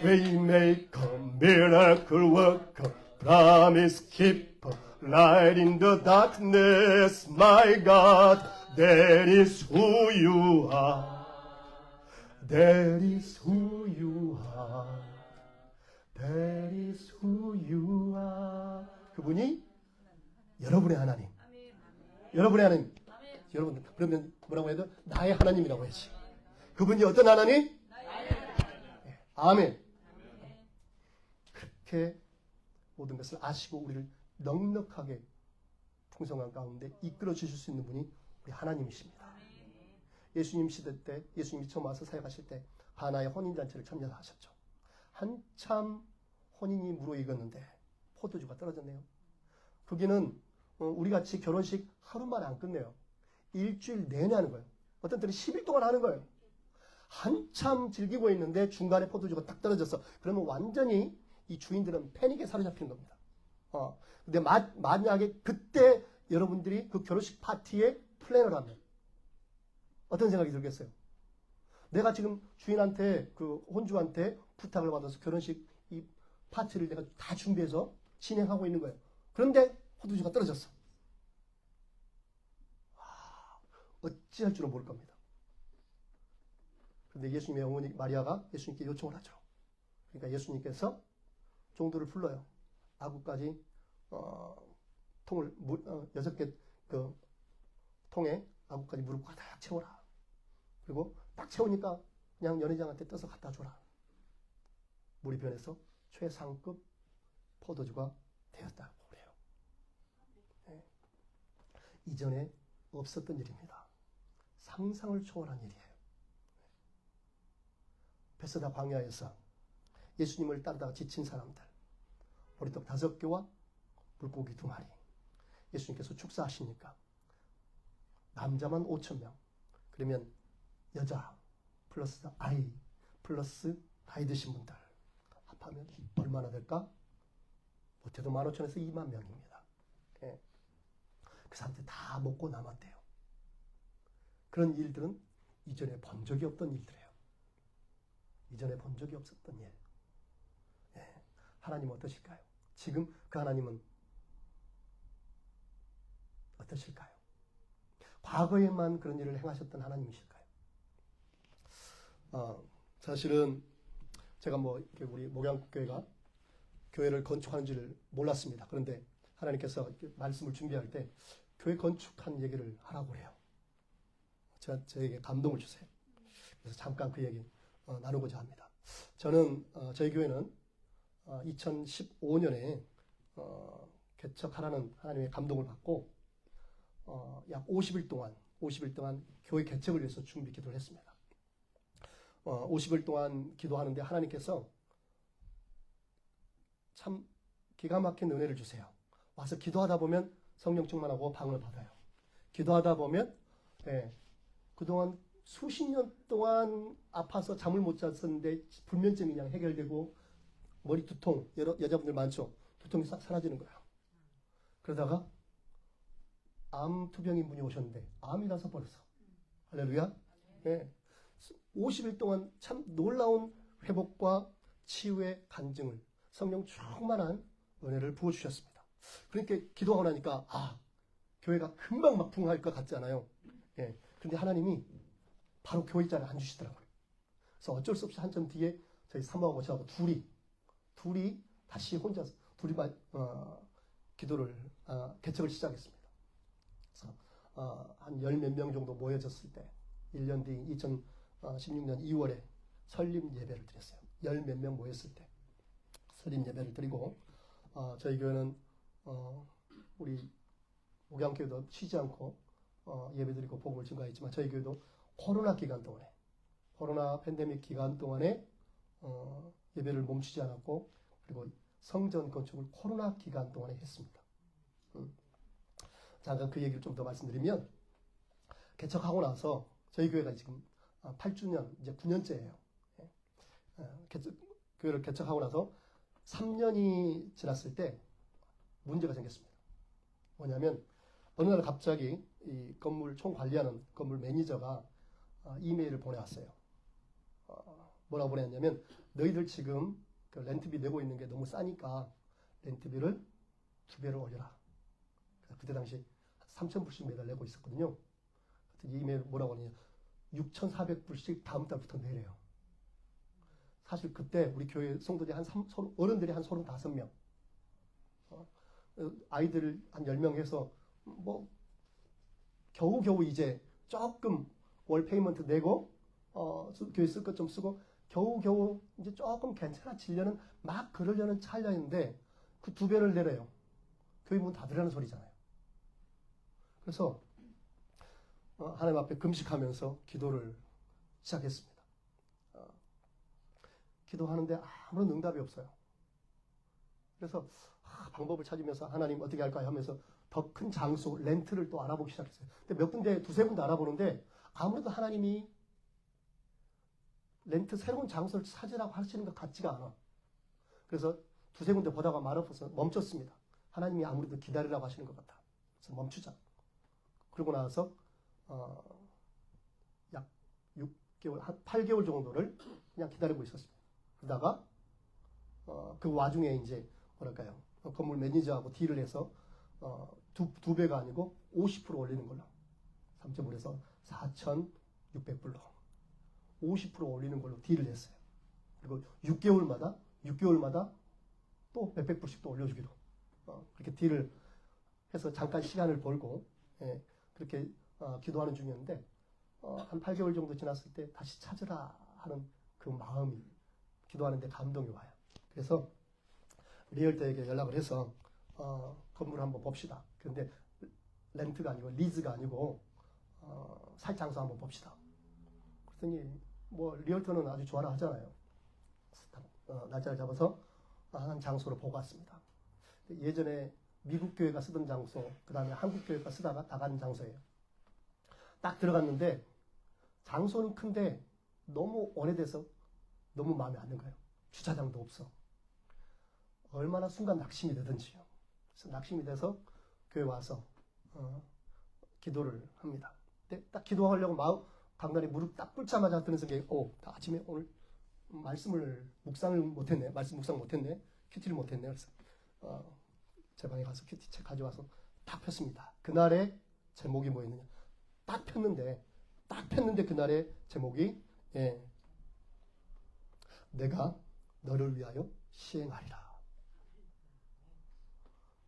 Waymaker, miracle worker, promise keeper, light in the darkness, my God, that is who you are. That is who you are. That is who you are. 그분이 여러분의 하나님. 여러분의 하나님. 여러분, 그러면 뭐라고 해야 돼? 나의 하나님이라고 해야지. 그분이 어떤 하나님? 아멘. 그렇게 모든 것을 아시고 우리를 넉넉하게 풍성한 가운데 이끌어 주실 수 있는 분이 우리 하나님이십니다. 예수님 시대 때, 예수님이 처음 와서 사역하실 때 하나의 혼인잔치를 참여하셨죠. 한참 혼인이 무르익었는데 포도주가 떨어졌네요. 거기는 우리같이 결혼식 하루 만에 안 끝내요. 일주일 내내 하는 거예요. 어떤 때는 10일 동안 하는 거예요. 한참 즐기고 있는데 중간에 포도주가 딱 떨어졌어. 그러면 완전히 이 주인들은 패닉에 사로잡히는 겁니다. 근데 만약에 그때 여러분들이 그 결혼식 파티에 플랜을 하면 어떤 생각이 들겠어요? 내가 지금 주인한테, 그 혼주한테 부탁을 받아서 결혼식 이 파티를 내가 다 준비해서 진행하고 있는 거예요. 그런데 포도주가 떨어졌어. 어찌할 줄은 모를 겁니다. 그런데 예수님의 어머니 마리아가 예수님께 요청을 하죠. 그러니까 예수님께서 종들을 불러요. 아구까지 통을 6개 그 통에 아구까지 물을 가득 채워라. 그리고 딱 채우니까 그냥 연회장한테 떠서 갖다 줘라. 물이 변해서 최상급 포도주가 되었다고 그래요. 네. 이전에 없었던 일입니다. 상상을 초월한 일이에요. 베스다 광야에서 예수님을 따르다가 지친 사람들, 보리떡 5개와 물고기 2마리. 예수님께서 축사하시니까 남자만 5,000명. 그러면 여자 플러스 아이 플러스 나이 드신 분들 합하면 얼마나 될까? 못해도 15,000에서 2만 명입니다. 예. 그 사람들 다 먹고 남았대요. 그런 일들은 이전에 본 적이 없던 일들이에요. 이전에 본 적이 없었던 일. 예. 하나님은 어떠실까요? 지금 그 하나님은 어떠실까요? 과거에만 그런 일을 행하셨던 하나님이실까요? 사실은 제가 우리 목양교회가 교회를 건축하는지를 몰랐습니다. 그런데 하나님께서 말씀을 준비할 때 교회 건축한 얘기를 하라고 해요. 저에게 감동을 주세요. 그래서 잠깐 그 얘기 나누고자 합니다. 저는 저희 교회는 2015년에 개척하라는 하나님의 감동을 받고 약 50일 동안 교회 개척을 위해서 준비 기도를 했습니다. 50일 동안 기도하는데 하나님께서 참 기가 막힌 은혜를 주세요. 와서 기도하다 보면 성령 충만하고 방을 받아요. 기도하다 보면 그동안 수십 년 동안 아파서 잠을 못 잤었는데 불면증이 그냥 해결되고 머리 두통, 여자분들 많죠? 두통이 싹 사라지는 거예요. 그러다가 암 투병인 분이 오셨는데 암이 나서 버렸어. 할렐루야. 네. 50일 동안 참 놀라운 회복과 치유의 간증을 성령 충만한 은혜를 부어주셨습니다. 그러니까 기도하고 나니까 교회가 금방 막 부흥할 것 같지 않아요? 예. 그런데 하나님이 바로 교회 자리에 앉으시더라고요. 그래서 어쩔 수 없이 한참 뒤에 저희 사모하고 저하고 둘이 다시 혼자 기도를 개척을 시작했습니다. 그래서 한 10몇 명 정도 모여졌을 때 1년 뒤 2016년 2월에 설립 예배를 드렸어요. 10몇 명 모였을 때 설립 예배를 드리고 저희 교회는 우리 목양교회도 쉬지 않고 예배드리고 복음을 증거했지만 저희 교회도 코로나 기간 동안에 코로나 팬데믹 기간 동안에 예배를 멈추지 않았고 그리고 성전 건축을 코로나 기간 동안에 했습니다. 잠깐 그 얘기를 좀 더 말씀드리면 개척하고 나서 저희 교회가 지금 8주년 이제 9년째예요. 교회를 개척하고 나서 3년이 지났을 때 문제가 생겼습니다. 뭐냐면 어느 날 갑자기 이 건물 총관리하는 건물 매니저가 이메일을 보내왔어요. 뭐라고 보냈냐면 너희들 지금 그 렌트비 내고 있는 게 너무 싸니까 렌트비를 2배로 올려라. 그때 당시 3,000불씩 매달 내고 있었거든요. 이 이메일 뭐라고 하느냐 6,400불씩 다음 달부터 내래요. 사실 그때 우리 교회 성도들이 어른들이 한 35명 아이들 한 10명 해서 뭐 겨우겨우 이제 조금 월 페이먼트 내고 교회 쓸 것 좀 쓰고 겨우겨우 이제 조금 괜찮아지려는 막 그러려는 찰나인데 그 2배를 내래요. 교회 문 닫으라는 소리잖아요. 그래서 하나님 앞에 금식하면서 기도를 시작했습니다. 기도하는데 아무런 응답이 없어요. 그래서 방법을 찾으면서 하나님 어떻게 할까요 하면서 더 큰 장소, 렌트를 또 알아보기 시작했어요. 근데 몇 군데, 2-3군데 알아보는데 아무래도 하나님이 렌트 새로운 장소를 찾으라고 하시는 것 같지가 않아. 그래서 2-3군데 보다가 말없어서 멈췄습니다. 하나님이 아무래도 기다리라고 하시는 것 같아. 그래서 멈추자. 그러고 나서 약 6개월, 한 8개월 정도를 그냥 기다리고 있었습니다. 그러다가 그 와중에 이제 뭐랄까요 건물 매니저하고 딜을 해서 두 배가 아니고 50% 올리는 걸로 3.5에서 4,600불로 50% 올리는 걸로 딜을 했어요. 그리고 6개월마다 또 몇백 불씩 또 올려주기로 그렇게 딜을 해서 잠깐 시간을 벌고 그렇게 기도하는 중이었는데 한 8개월 정도 지났을 때 다시 찾으라 하는 그 마음이 기도하는데 감동이 와요. 그래서 리얼터에게 연락을 해서 건물을 한번 봅시다. 그런데 렌트가 아니고 리즈가 아니고 살 장소 한번 봅시다. 그랬더니 뭐 리얼터는 아주 좋아라 하잖아요. 날짜를 잡아서 한 장소로 보고 왔습니다. 예전에 미국 교회가 쓰던 장소, 그 다음에 한국 교회가 쓰다가 나간 장소예요. 딱 들어갔는데 장소는 큰데 너무 오래돼서 너무 마음에 안 드는 거예요. 주차장도 없어. 얼마나 순간 낙심이 되든지요. 그래서 낙심이 돼서 교회 와서 기도를 합니다. 근데 딱 기도하려고 강단에 무릎 딱 꿇자마자 드는 생각이 아침에 오늘 묵상을 못했네. 말씀 묵상 못했네. 큐티를 못했네. 그래서 제 방에 가서 큐티 책 가져와서 딱 폈습니다. 그날의 제목이 뭐였느냐. 딱 폈는데 그날의 제목이 내가 너를 위하여 시행하리라.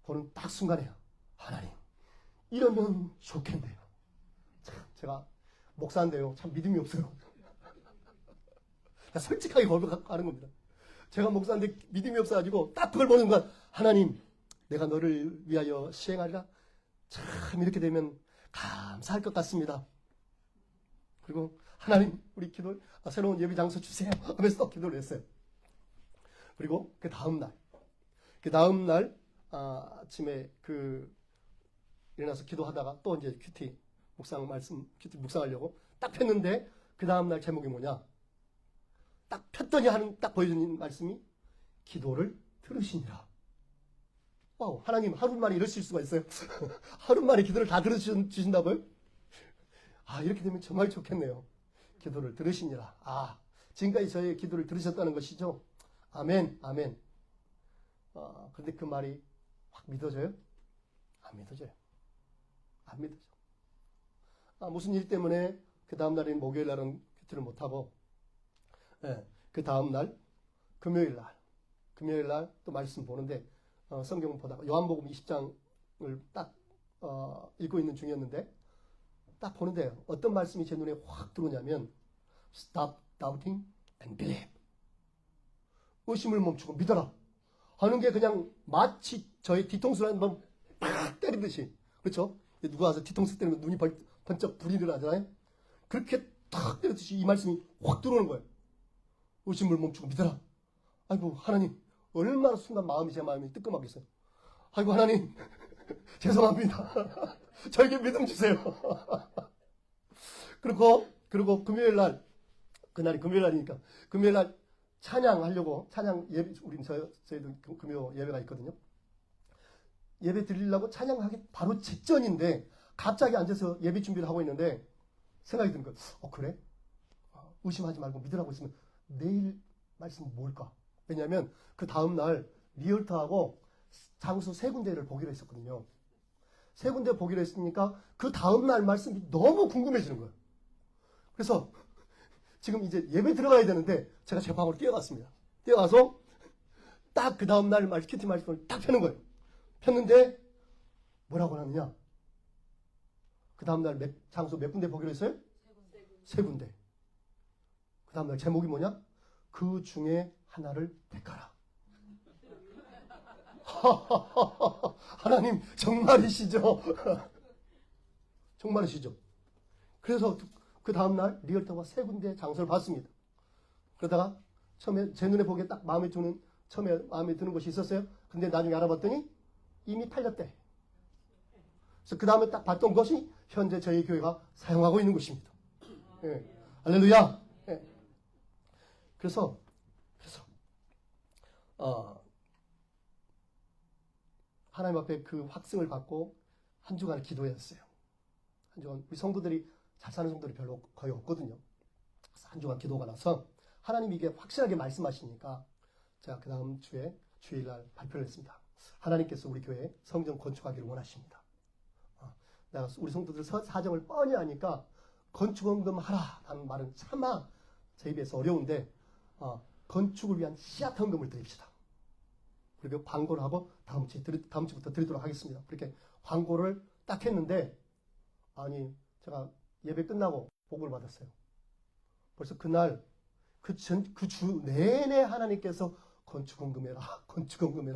보는 딱 순간에 하나님 이러면 좋겠네요. 제가 목사인데요. 참 믿음이 없어요. 솔직하게 고백하는 겁니다. 제가 목사인데 믿음이 없어가지고 딱 그걸 보는 순간 하나님 내가 너를 위하여 시행하리라. 참 이렇게 되면 감사할 것 같습니다. 그리고 하나님 우리 새로운 예배 장소 주세요 하면서 또 기도를 했어요. 그리고 그 다음날 아침에 일어나서 기도하다가 또 이제 큐티 묵상하려고 딱 폈는데 그 다음날 제목이 뭐냐. 딱 폈더니 딱 보여주는 말씀이 기도를 들으시니라. 와우, 하나님 하루 만에 이러실 수가 있어요. 하루 만에 기도를 다 들으신다고요? 이렇게 되면 정말 좋겠네요. 기도를 들으시니라. 지금까지 저의 기도를 들으셨다는 것이죠. 아멘. 그런데 그 말이 확 믿어져요? 안 믿어져요. 무슨 일 때문에 그 다음날인 목요일 날은 큐티를 못하고 그 다음날 금요일 날 또 말씀 보는데 성경 보다가 요한복음 20장을 딱 읽고 있는 중이었는데 딱 보는데 어떤 말씀이 제 눈에 확 들어오냐면 Stop doubting and believe. 의심을 멈추고 믿어라. 하는 게 그냥 마치 저의 뒤통수를 한번 팍 때리듯이. 그렇죠? 누가 와서 뒤통수 때리면 눈이 번쩍 불이 일어나잖아요? 그렇게 탁 때리듯이 이 말씀이 확 들어오는 거예요. 의심을 멈추고 믿어라. 아이고, 하나님, 얼마나 순간 제 마음이 뜨끔하겠어요. 아이고, 하나님, 죄송합니다. 저에게 믿음 주세요. 그리고 금요일 날, 그날이 금요일 날이니까, 금요일 날 찬양하려고, 찬양 예배, 저희도 금요 예배가 있거든요. 예배 드리려고 찬양하기 바로 직전인데, 갑자기 앉아서 예배 준비를 하고 있는데, 생각이 드는 거예요. 그래? 의심하지 말고 믿으라고 했으면, 내일 말씀은 뭘까? 왜냐면, 그 다음날 리얼터하고 장소 3군데를 보기로 했었거든요. 3군데 보기로 했으니까, 그 다음날 말씀이 너무 궁금해지는 거예요. 그래서, 지금 이제 예배 들어가야 되는데 제가 제 방으로 뛰어갔습니다. 뛰어가서 딱 그 다음날 큐티 말씀을 딱 펴는 거예요. 폈는데 뭐라고 하느냐? 그 다음날 장소 몇 군데 보기로 했어요? 3군데. 그 다음날 제목이 뭐냐? 그 중에 하나를 택하라. 하나님 정말이시죠? 정말이시죠? 그래서 그 다음날 리얼터가 3군데 장소를 봤습니다. 그러다가 처음에 제 눈에 보기에 딱 처음에 마음에 드는 곳이 있었어요. 근데 나중에 알아봤더니 이미 팔렸대. 그래서 그 다음에 딱 봤던 것이 현재 저희 교회가 사용하고 있는 곳입니다. 예. 할렐루야. 예. 그래서 하나님 앞에 그 확증을 받고 한 주간을 기도했어요. 한 주간 우리 성도들이 잘 사는 성도들이 별로 거의 없거든요. 그래서 한 주간 기도가 나서 하나님이 이게 확실하게 말씀하시니까 제가 그 다음 주에 주일날 발표를 했습니다. 하나님께서 우리 교회에 성전 건축하기를 원하십니다. 내가 우리 성도들 사정을 뻔히 아니까 건축원금 하라 라는 말은 차마 제 입에서 어려운데 건축을 위한 씨앗 헌금을 드립시다. 그리고 광고를 하고 다음 주부터 드리도록 하겠습니다. 그렇게 광고를 딱 했는데 아니 제가 예배 끝나고 보고를 받았어요. 벌써 그날 그 주 내내 하나님께서 건축헌금해라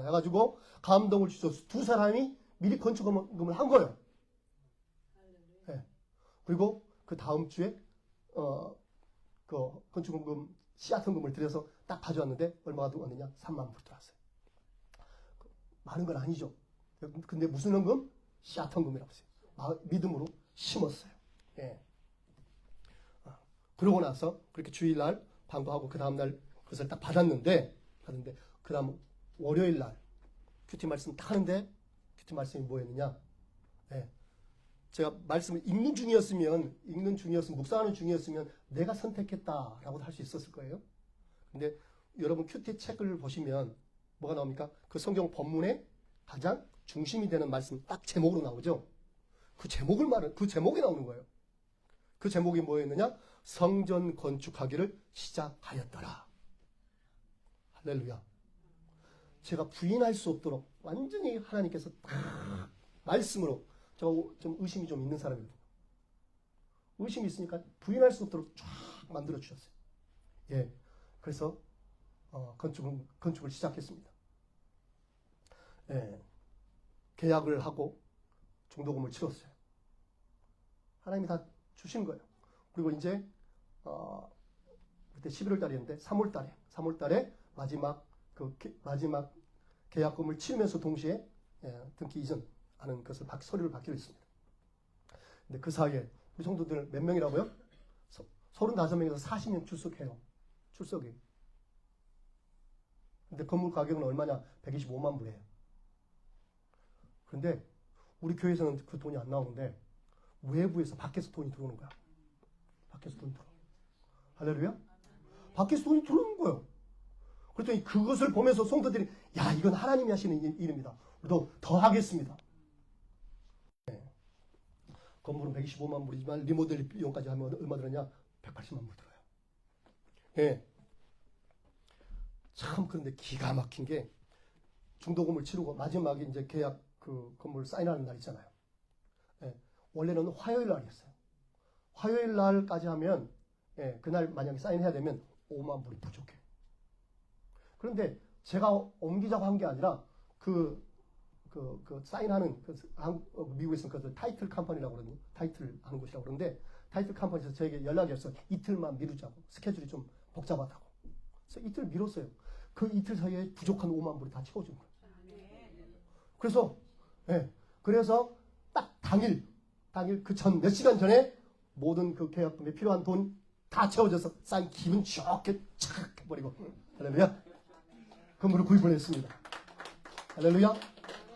해가지고 감동을 주셔서 2사람이 미리 건축헌금을 한 거예요. 네. 그리고 그 다음 주에 그 건축헌금 씨앗 헌금을 드려서 딱 가져왔는데 얼마가 들어왔느냐? 3만 불 들어왔어요. 많은 건 아니죠. 근데 무슨 헌금? 씨앗 헌금이라고 했어요. 믿음으로 심었어요. 예. 그러고 나서 그렇게 주일날 방도하고 그 다음날 그것을 딱 받았는데 그 다음 월요일날 큐티 말씀 딱 하는데 큐티 말씀이 뭐였느냐? 예. 제가 말씀을 읽는 중이었으면 묵상하는 중이었으면 내가 선택했다라고 할 수 있었을 거예요. 근데 여러분 큐티 책을 보시면 뭐가 나옵니까? 그 성경 본문에 가장 중심이 되는 말씀 딱 제목으로 나오죠. 그 제목이 나오는 거예요. 그 제목이 뭐였느냐? 성전 건축하기를 시작하였더라. 할렐루야. 제가 부인할 수 없도록 완전히 하나님께서 딱 말씀으로 제가 좀 의심이 좀 있는 사람이거든요. 의심이 있으니까 부인할 수 없도록 쫙 만들어 주셨어요. 예. 그래서 건축을 시작했습니다. 예. 계약을 하고 중도금을 치렀어요. 하나님이 다 주신 거예요. 그리고 이제 그때 11월 달이었는데 3월 달에 마지막 계약금을 치르면서 동시에 등기 이전하는 것을 서류를 받기로 했습니다. 근데 그 사이에 우리 성도들 몇 명이라고요? 35명에서 40명 출석이. 근데 건물 가격은 얼마냐? 125만 불이에요. 그런데 우리 교회에서는 그 돈이 안 나오는데 외부에서 밖에서 돈이 들어오는 거야. 밖에서 돈이 들어와. 할렐루야? 밖에서 돈이 들어오는 거예요. 그랬더니 그것을 보면서 성도들이 야 이건 하나님이 하시는 일입니다. 우리도 더 하겠습니다. 네. 건물은 125만 불이지만 리모델 비용까지 하면 얼마 들었냐? 180만 불 들어요. 네. 참 그런데 기가 막힌 게 중도금을 치르고 마지막에 이제 계약 그 건물 사인하는 날 있잖아요. 네. 원래는 화요일 날이었어요. 화요일 날까지 하면 그날 만약에 사인해야 되면 5만 불이 부족해. 그런데 제가 옮기자고 한 게 아니라 사인하는 미국에서는 그 타이틀 컴퍼니라고 그러거든요. 타이틀 하는 곳이라고 그러는데 타이틀 컴퍼니에서 저에게 연락이 왔어요. 이틀만 미루자고. 스케줄이 좀 복잡하다고. 그래서 이틀 미뤘어요. 그 이틀 사이에 부족한 5만 불이 다 채워준 거예요. 그래서 그래서 딱 당일 그 전 몇 시간 전에 모든 그 계약금에 필요한 돈 다 채워져서 사인 기분 좋게 착 해버리고 할렐루야. 건물을 구입을 했습니다. 할렐루야.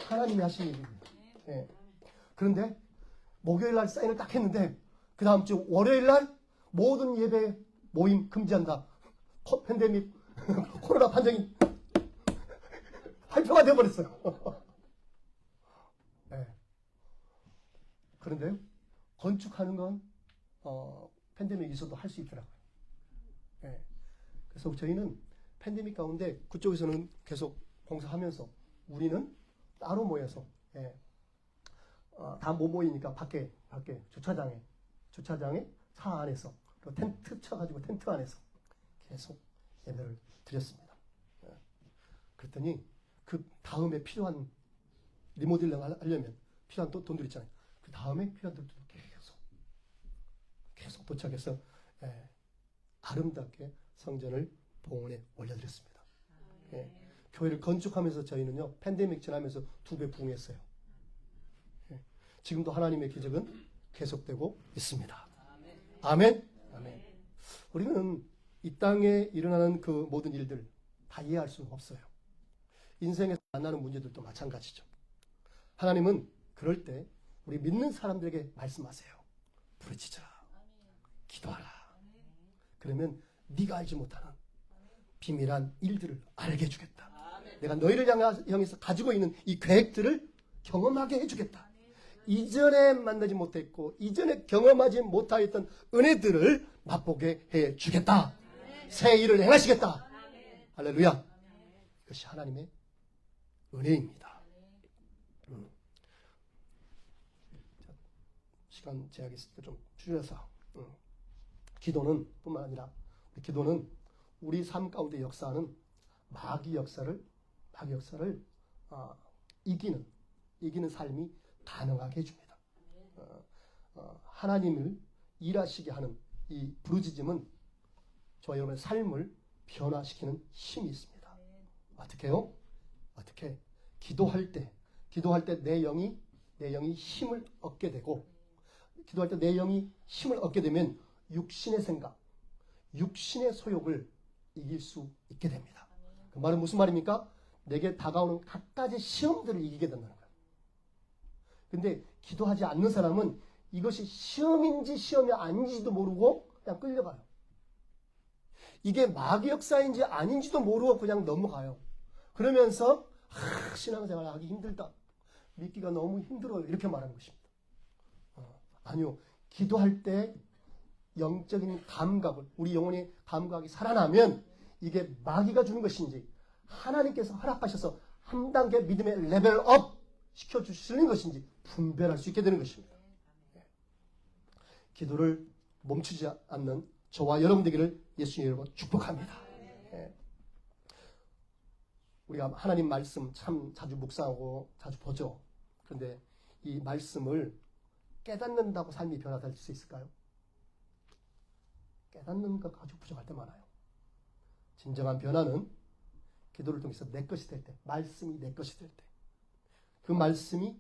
하나님이 하신 일입니다. 그런데 목요일 날 사인을 딱 했는데 그 다음 주 월요일 날 모든 예배 모임 금지한다. 팬데믹 코로나 판정이 발표가 되어버렸어요. 그런데 건축하는 건 팬데믹이 있어도 할 수 있더라고요. 그래서 저희는 팬데믹 가운데 그쪽에서는 계속 공사하면서 우리는 따로 모여서 다 못 모이니까 밖에 주차장에 차 안에서 텐트 쳐가지고 텐트 안에서 계속 예배를 드렸습니다. 그랬더니 그 다음에 필요한 리모델링 하려면 필요한 돈들 있잖아요. 그 다음에 필요한 돈들도 계속 도착해서 아름답게 성전을 봉헌에 올려드렸습니다. 교회를 건축하면서 저희는요 팬데믹 지나면서 2배 부흥했어요. 지금도 하나님의 기적은 계속되고 있습니다. 아멘. 아멘. 우리는 이 땅에 일어나는 그 모든 일들 다 이해할 수는 없어요. 인생에서 만나는 문제들도 마찬가지죠. 하나님은 그럴 때 우리 믿는 사람들에게 말씀하세요. 부르짖어라. 기도하라. 그러면 네가 알지 못하는 비밀한 일들을 알게 해주겠다. 내가 너희를 향해서 가지고 있는 이 계획들을 경험하게 해주겠다. 이전에 만나지 못했고 이전에 경험하지 못하였던 은혜들을 맛보게 해주겠다. 새 일을 행하시겠다. 할렐루야. 이것이 하나님의 은혜입니다. 시간 제약이 있으니까 좀 줄여서 기도는 뿐만 아니라 기도는 우리 삶 가운데 역사하는 마귀 역사를 이기는 삶이 가능하게 해줍니다. 하나님을 일하시게 하는 이 부르짖음은 저와 여러분의 삶을 변화시키는 힘이 있습니다. 어떻게요? 어떻게? 기도할 때 내 영이 힘을 얻게 되고 기도할 때 내 영이 힘을 얻게 되면 육신의 생각, 육신의 소욕을 이길 수 있게 됩니다. 그 말은 무슨 말입니까? 내게 다가오는 갖가지 시험들을 이기게 된다는 거예요. 근데 기도하지 않는 사람은 이것이 시험인지 시험이 아닌지도 모르고 그냥 끌려가요. 이게 마귀 역사인지 아닌지도 모르고 그냥 넘어가요. 그러면서 신앙생활 하기 힘들다. 믿기가 너무 힘들어요. 이렇게 말하는 것입니다. 아니요. 기도할 때 영적인 감각을 우리 영혼의 감각이 살아나면 이게 마귀가 주는 것인지 하나님께서 허락하셔서 한 단계 믿음의 레벨업 시켜주시는 것인지 분별할 수 있게 되는 것입니다. 기도를 멈추지 않는 저와 여러분 되기를 예수님 이름으로 축복합니다. 우리가 하나님 말씀 참 자주 묵상하고 자주 보죠. 그런데 이 말씀을 깨닫는다고 삶이 변화될 수 있을까요? 깨닫는 것 가지고 부족할 때 많아요. 진정한 변화는 기도를 통해서 내 것이 될 때, 말씀이 내 것이 될 때, 그 말씀이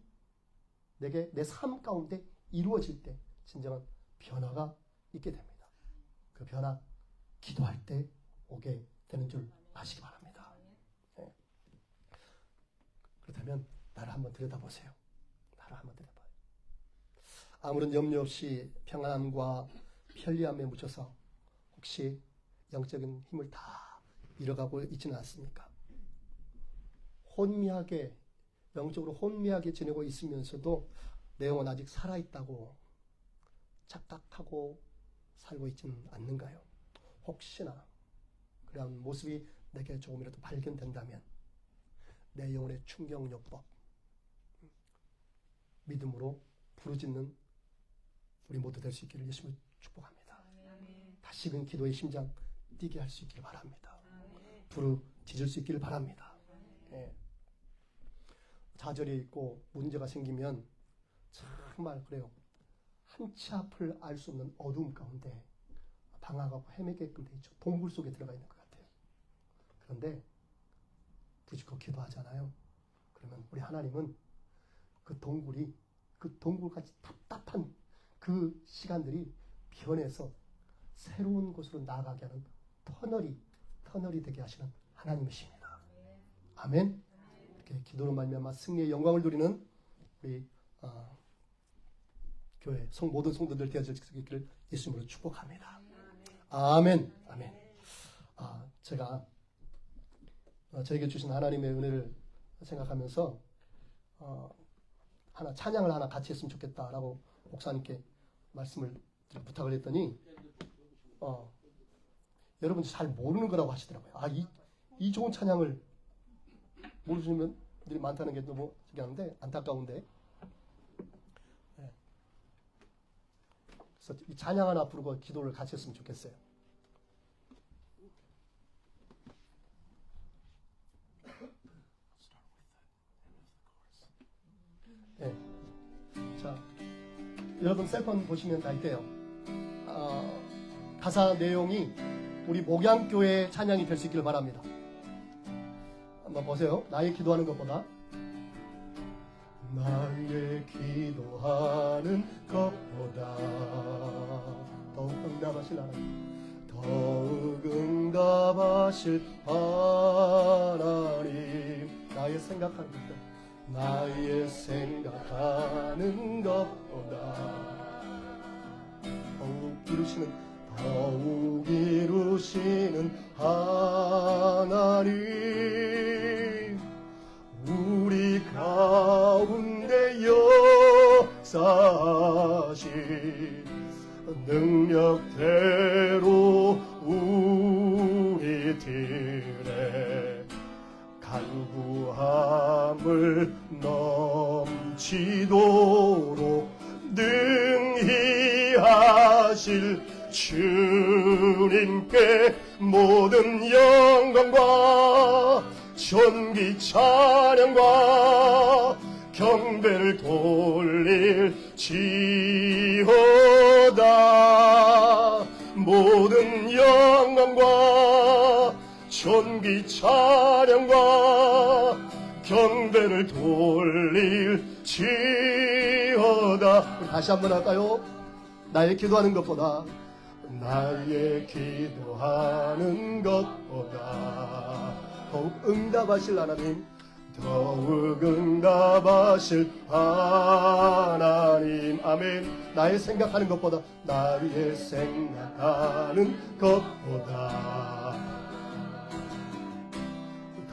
내게 내 삶 가운데 이루어질 때 진정한 변화가 있게 됩니다. 그 변화, 기도할 때 오게 되는 줄 아시기 바랍니다. 네. 그렇다면 나를 한번 들여다보세요. 나를 한번 들여다봐요. 아무런 염려 없이 평안함과 편리함에 묻혀서 혹시 영적인 힘을 다 잃어가고 있지는 않습니까? 혼미하게, 영적으로 혼미하게 지내고 있으면서도 내 영혼 아직 살아있다고 착각하고 살고 있지는 않는가요? 혹시나 그런 모습이 내게 조금이라도 발견된다면 내 영혼의 충격요법, 믿음으로 부르짖는 우리 모두 될 수 있기를 예수님을 축복합니다. 다시금 기도의 심장 뛰게 할 수 있기를 바랍니다. 부르짖으라. 뒤질 수 있기를 바랍니다. 예. 좌절이 있고 문제가 생기면 정말 그래요. 한치 앞을 알 수 없는 어두움 가운데 방황하고 헤매게끔 돼 있죠. 동굴 속에 들어가 있는 것 같아요. 그런데 부지고 기도하잖아요. 그러면 우리 하나님은 그 동굴같이 답답한 그 시간들이 변해서 새로운 곳으로 나아가게 하는 터널이 되게 하시는 하나님이십니다. 아멘. 이렇게 기도로 말미암아 승리의 영광을 누리는 우리 교회 모든 성도들 되어질 수 있기를 예수님으로 축복합니다. 아멘. 아멘. 제가 저에게 주신 하나님의 은혜를 생각하면서 찬양을 하나 같이 했으면 좋겠다라고 목사님께 말씀을 부탁을 했더니 여러분 잘 모르는 거라고 하시더라고요. 이 좋은 찬양을 모르시는 분들이 많다는 게 너무 신기한데 안타까운데. 네. 그래서 이 찬양 하나 부르고 기도를 같이 했으면 좋겠어요. 네. 자, 여러분 셀폰 보시면 알 때요. 가사 내용이 우리 목양교회 찬양이 될 수 있기를 바랍니다. 한번 보세요. 나의 기도하는 것보다 나의 기도하는 것보다 더욱 응답하실 하나님, 더욱 응답하실 하나님, 나의 생각하는 것보다 나의 생각하는 것보다 더욱 이루시는 하나님, 우리 가운데 역사하신 능력대로 우리들의 간구함을 넘치도록 능히 하실 주님께 모든 영광과 존귀 찬양과 경배를 돌릴지어다. 모든 영광과 존귀 찬양과 경배를 돌릴지어다. 우리 다시 한번 할까요? 나의 기도하는 것보다 나의 기도하는 것보다 더욱 응답하실 하나님, 더욱 응답하실 하나님. 아멘. 나의 생각하는 것보다 나의 생각하는 것보다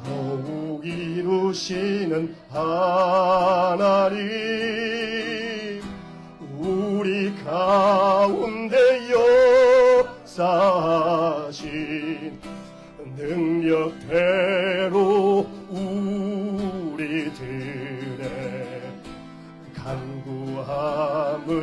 더욱 이루시는 하나님, 우리 가운데 역사하신 능력대로 우리들의 간구함을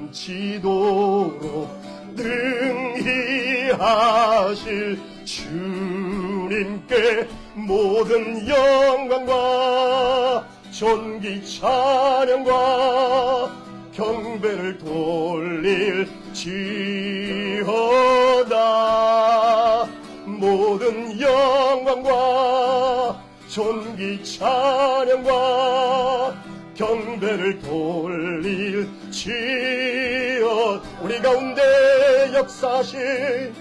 넘치도록 능히 하실 주님께 모든 영광과 존귀 찬양과 경배를 돌릴지어다. 모든 영광과 존귀 찬양과 경배를 돌릴지어다. 우리 가운데 역사하신,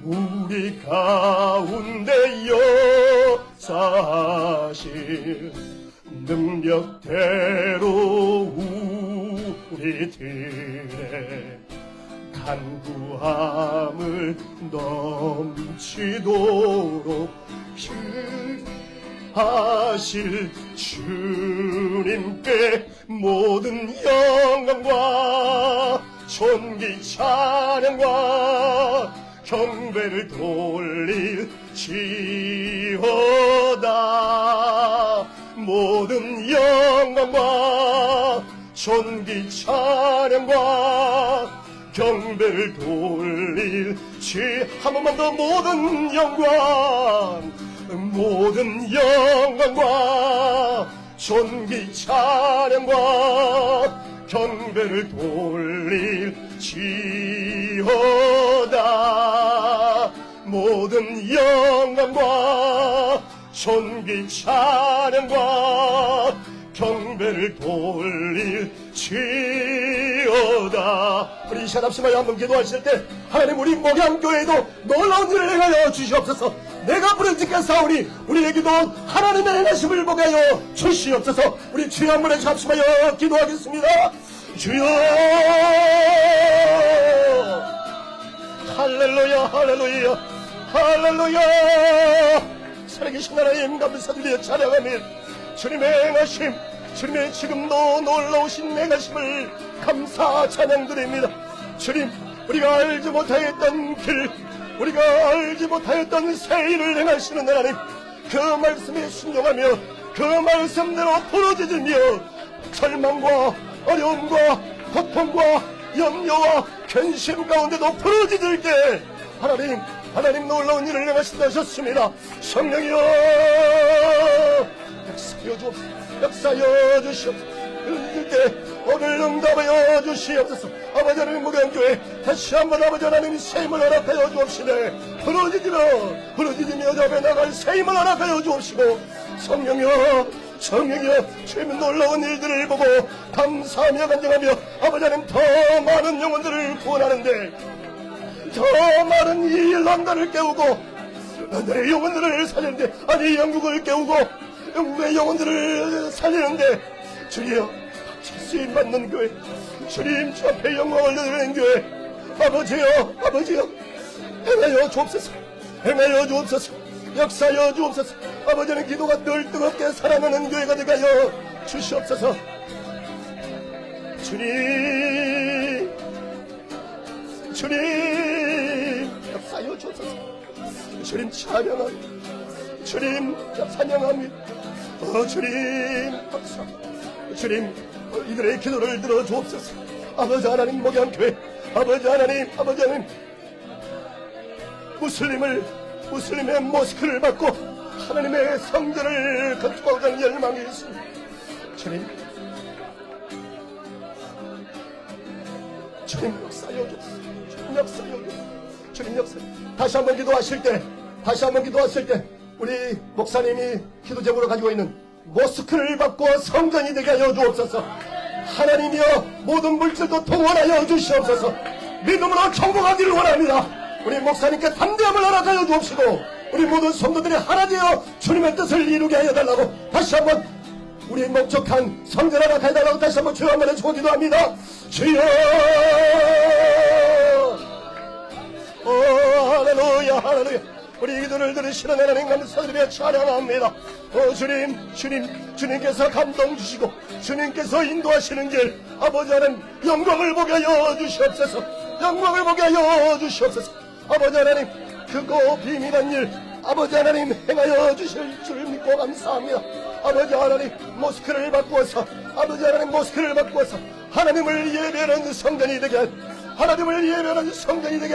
우리 가운데 역사하신 능력대로 우리들의 간구함을 넘치도록 하실 주님께 모든 영광과 존귀 찬양과 경배를 돌릴지어다. 모든 영광과 존귀 찬양과 경배를 돌릴지 한 번만 더 모든 영광과 존귀 찬양과 경배를 돌릴지어다. 모든 영광과 존귀 찬양과 경배를 돌릴지어다. 우리 이 시간 합심하여 한번 기도하실 때 하나님 우리 목양교회에도 놀라운 일을 행하여 주시옵소서. 내가 부르짖게 사오니 우리에게도 하나님의 행하심을 보게 하여 주시옵소서. 우리 주여 한번 해서 합심하여 기도하겠습니다. 주여 할렐루야 할렐루야 할렐루야. 살아계신 하나님 감사드리며 찬양합니다. 주님의 행하심, 주님의 지금도 놀라우신 행하심을 감사 찬양드립니다. 주님, 우리가 알지 못하였던 길, 우리가 알지 못하였던 새 일을 행하시는 하나님, 그 말씀에 순종하며 그 말씀대로 부르짖으며 절망과 어려움과 고통과 염려와 근심 가운데도 부르짖을 때 하나님 놀라운 일을 행하신다 하셨습니다. 성령이여 역사여 주시옵소서. 그럴 때 오늘 응답하여 주시옵소서. 아버지 하나님 목양교회 다시 한번 아버지 하나님 세임을 허락하여 주옵시네. 부르짖으며 잡에 나갈 세임을 허락하여 주옵시고 성령이여 주님의 놀라운 일들을 보고 감사하며 간증하며 아버지 하나님 더 많은 영혼들을 구원하는데 더 많은 이 난다를 깨우고 내 영혼들을 살리는데 아니 영국을 깨우고 영국의 영혼들을 살리는데 주여 쓰임 받는 교회, 주님 주 앞에 영광을 드리는 교회, 아버지여 행하여 주옵소서. 역사여 주옵소서. 아버지는 기도가 늘 뜨겁게 살아나는 교회가 되게 하여 주시옵소서. 주님 역사여 주옵소서. 주님 찬양합니다. 주님 찬양합니다. 주님 박수. 주님 이들의 기도를 들어주옵소서. 아버지 하나님 목양교회 아버지 하나님 무슬림의 모스크를 받고 하나님의 성전을 건축하고자 하는 열망이 있습니다. 주님 역사여 주옵소서. 주님 역사. 다시 한번 기도하실 때 우리 목사님이 기도 제목으로 가지고 있는 모스크를 받고 성전이 되게 하여 주옵소서. 하나님이여 모든 물질도 동원하여 주시옵소서. 믿음으로 정복하기를 원합니다. 우리 목사님께 담대함을 허락하여 주옵시고 우리 모든 성도들이 하나 되어 주님의 뜻을 이루게 하여 달라고 다시 한번 우리 목적한 성전 하나 해달라고 다시 한번 주여 한번 해주고 기도합니다. 주여 할렐루야. 우리 기도를 들으시는 하나님 감사드리며 찬양합니다. 주님께서 감동 주시고 주님께서 인도하시는 길 아버지 하나님 영광을 보게 하여 주시옵소서. 아버지 하나님 크고 비밀한 일 아버지 하나님 행하여 주실 줄 믿고 감사합니다. 아버지 하나님 모스크를 바꾸어서 하나님을 예배하는 성전이 되게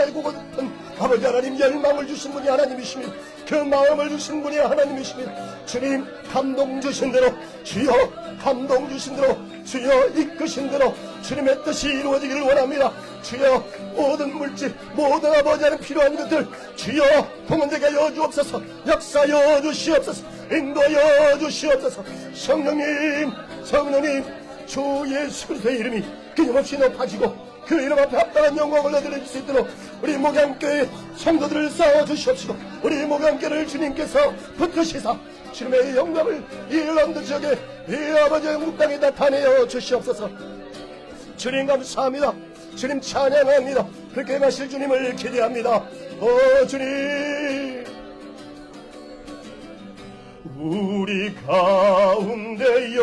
하고 아버지 하나님 열망을 주신 분이 하나님이십니다. 그 마음을 주신 분이 하나님이십니다. 주님 감동 주신 대로 주여 이끄신 대로 주님의 뜻이 이루어지기를 원합니다. 주여 모든 물질 모든 아버지 하나님 필요한 것들 주여 동원되게 하여 주옵소서. 역사여 주시옵소서. 인도하여 주시옵소서. 성령님 주 예수 그리스도의 이름이 끊임없이 높아지고 그 이름 앞에 합당한 영광을 얻어낼 수 있도록 우리 목양교회 성도들을 쌓아주시옵시고 우리 목양교회를 주님께서 붙드시사 주님의 영광을 이 런던 지역에 이 아버지의 영국 땅에 나타내어 주시옵소서. 주님 감사합니다. 주님 찬양합니다. 그렇게 하실 주님을 기대합니다. 주님 우리 가운데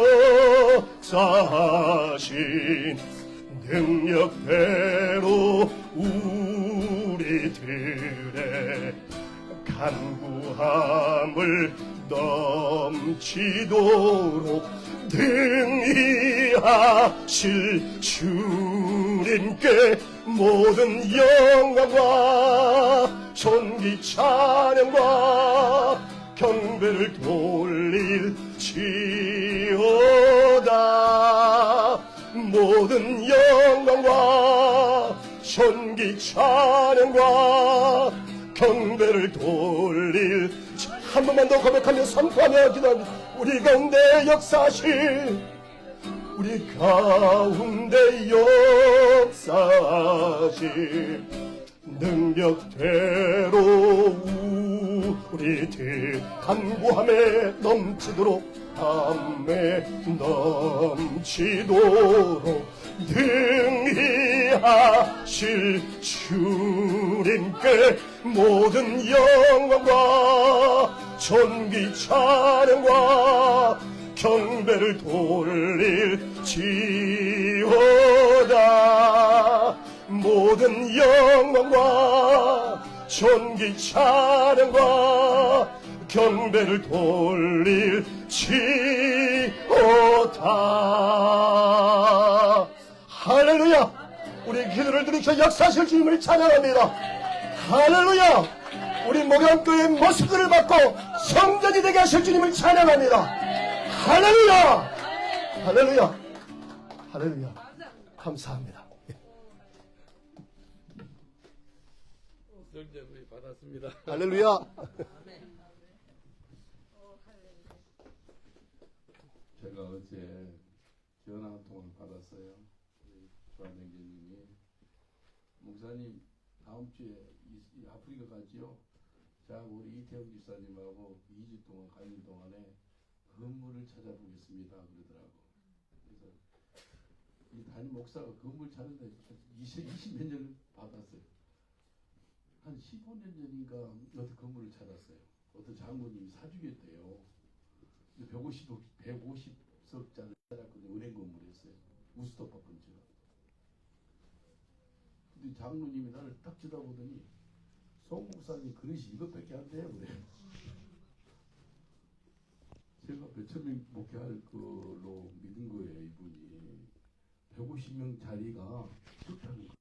역사하신 능력대로 우리들의 간구함을 넘치도록 등이하실 주님께 모든 영광과 존귀 찬양과 경배를 돌릴지어다. 모든 영광과 존귀 찬양과 경배를 돌릴. 한 번만 더 고백하며 선포하며 기도합니다. 우리 가운데 역사하실, 우리 가운데 역사하실 능력대로 우리들 간구함에 넘치도록, 함에 넘치도록 등이하실 주님께 모든 영광과 존귀 찬양과 경배를 돌릴지어다. 모든 영광과 존귀 찬양과 경배를 돌릴지어다. 할렐루야. 우리 기도를 들으켜 역사하실 주님을 찬양합니다. 할렐루야. 우리 목양교회의 모습들을 받고 성전이 되게 하실 주님을 찬양합니다. 할렐루야. 할렐루야. 할렐루야. 감사합니다. 성전을 받았습니다. 할렐루야. 제가 어제 전화 한 통을 받았어요. 조한영재님이 목사님 다음 주에 아프리카 가지요. 자, 우리 이태영 집사님하고 2주 동안 가는 동안에 건물을 찾아보겠습니다 그러더라고. 그래서 이 담임 목사가 건물 찾는데 20몇 년을 받았어요. 한 15년 전인가 어떤 건물을 찾았어요. 어떤 장모님이 사주겠대요. 150석짜리 찾았거든요. 은행 건물이었어요. 우스터파 근처가. 근데 장모님이 나를 딱 쳐다보더니 송 목사님 그릇이 이것밖에 안 돼요 그래. 제가 몇천 명 목회할 걸로 믿은 거예요. 이분이 150명 자리가 좋다는 거.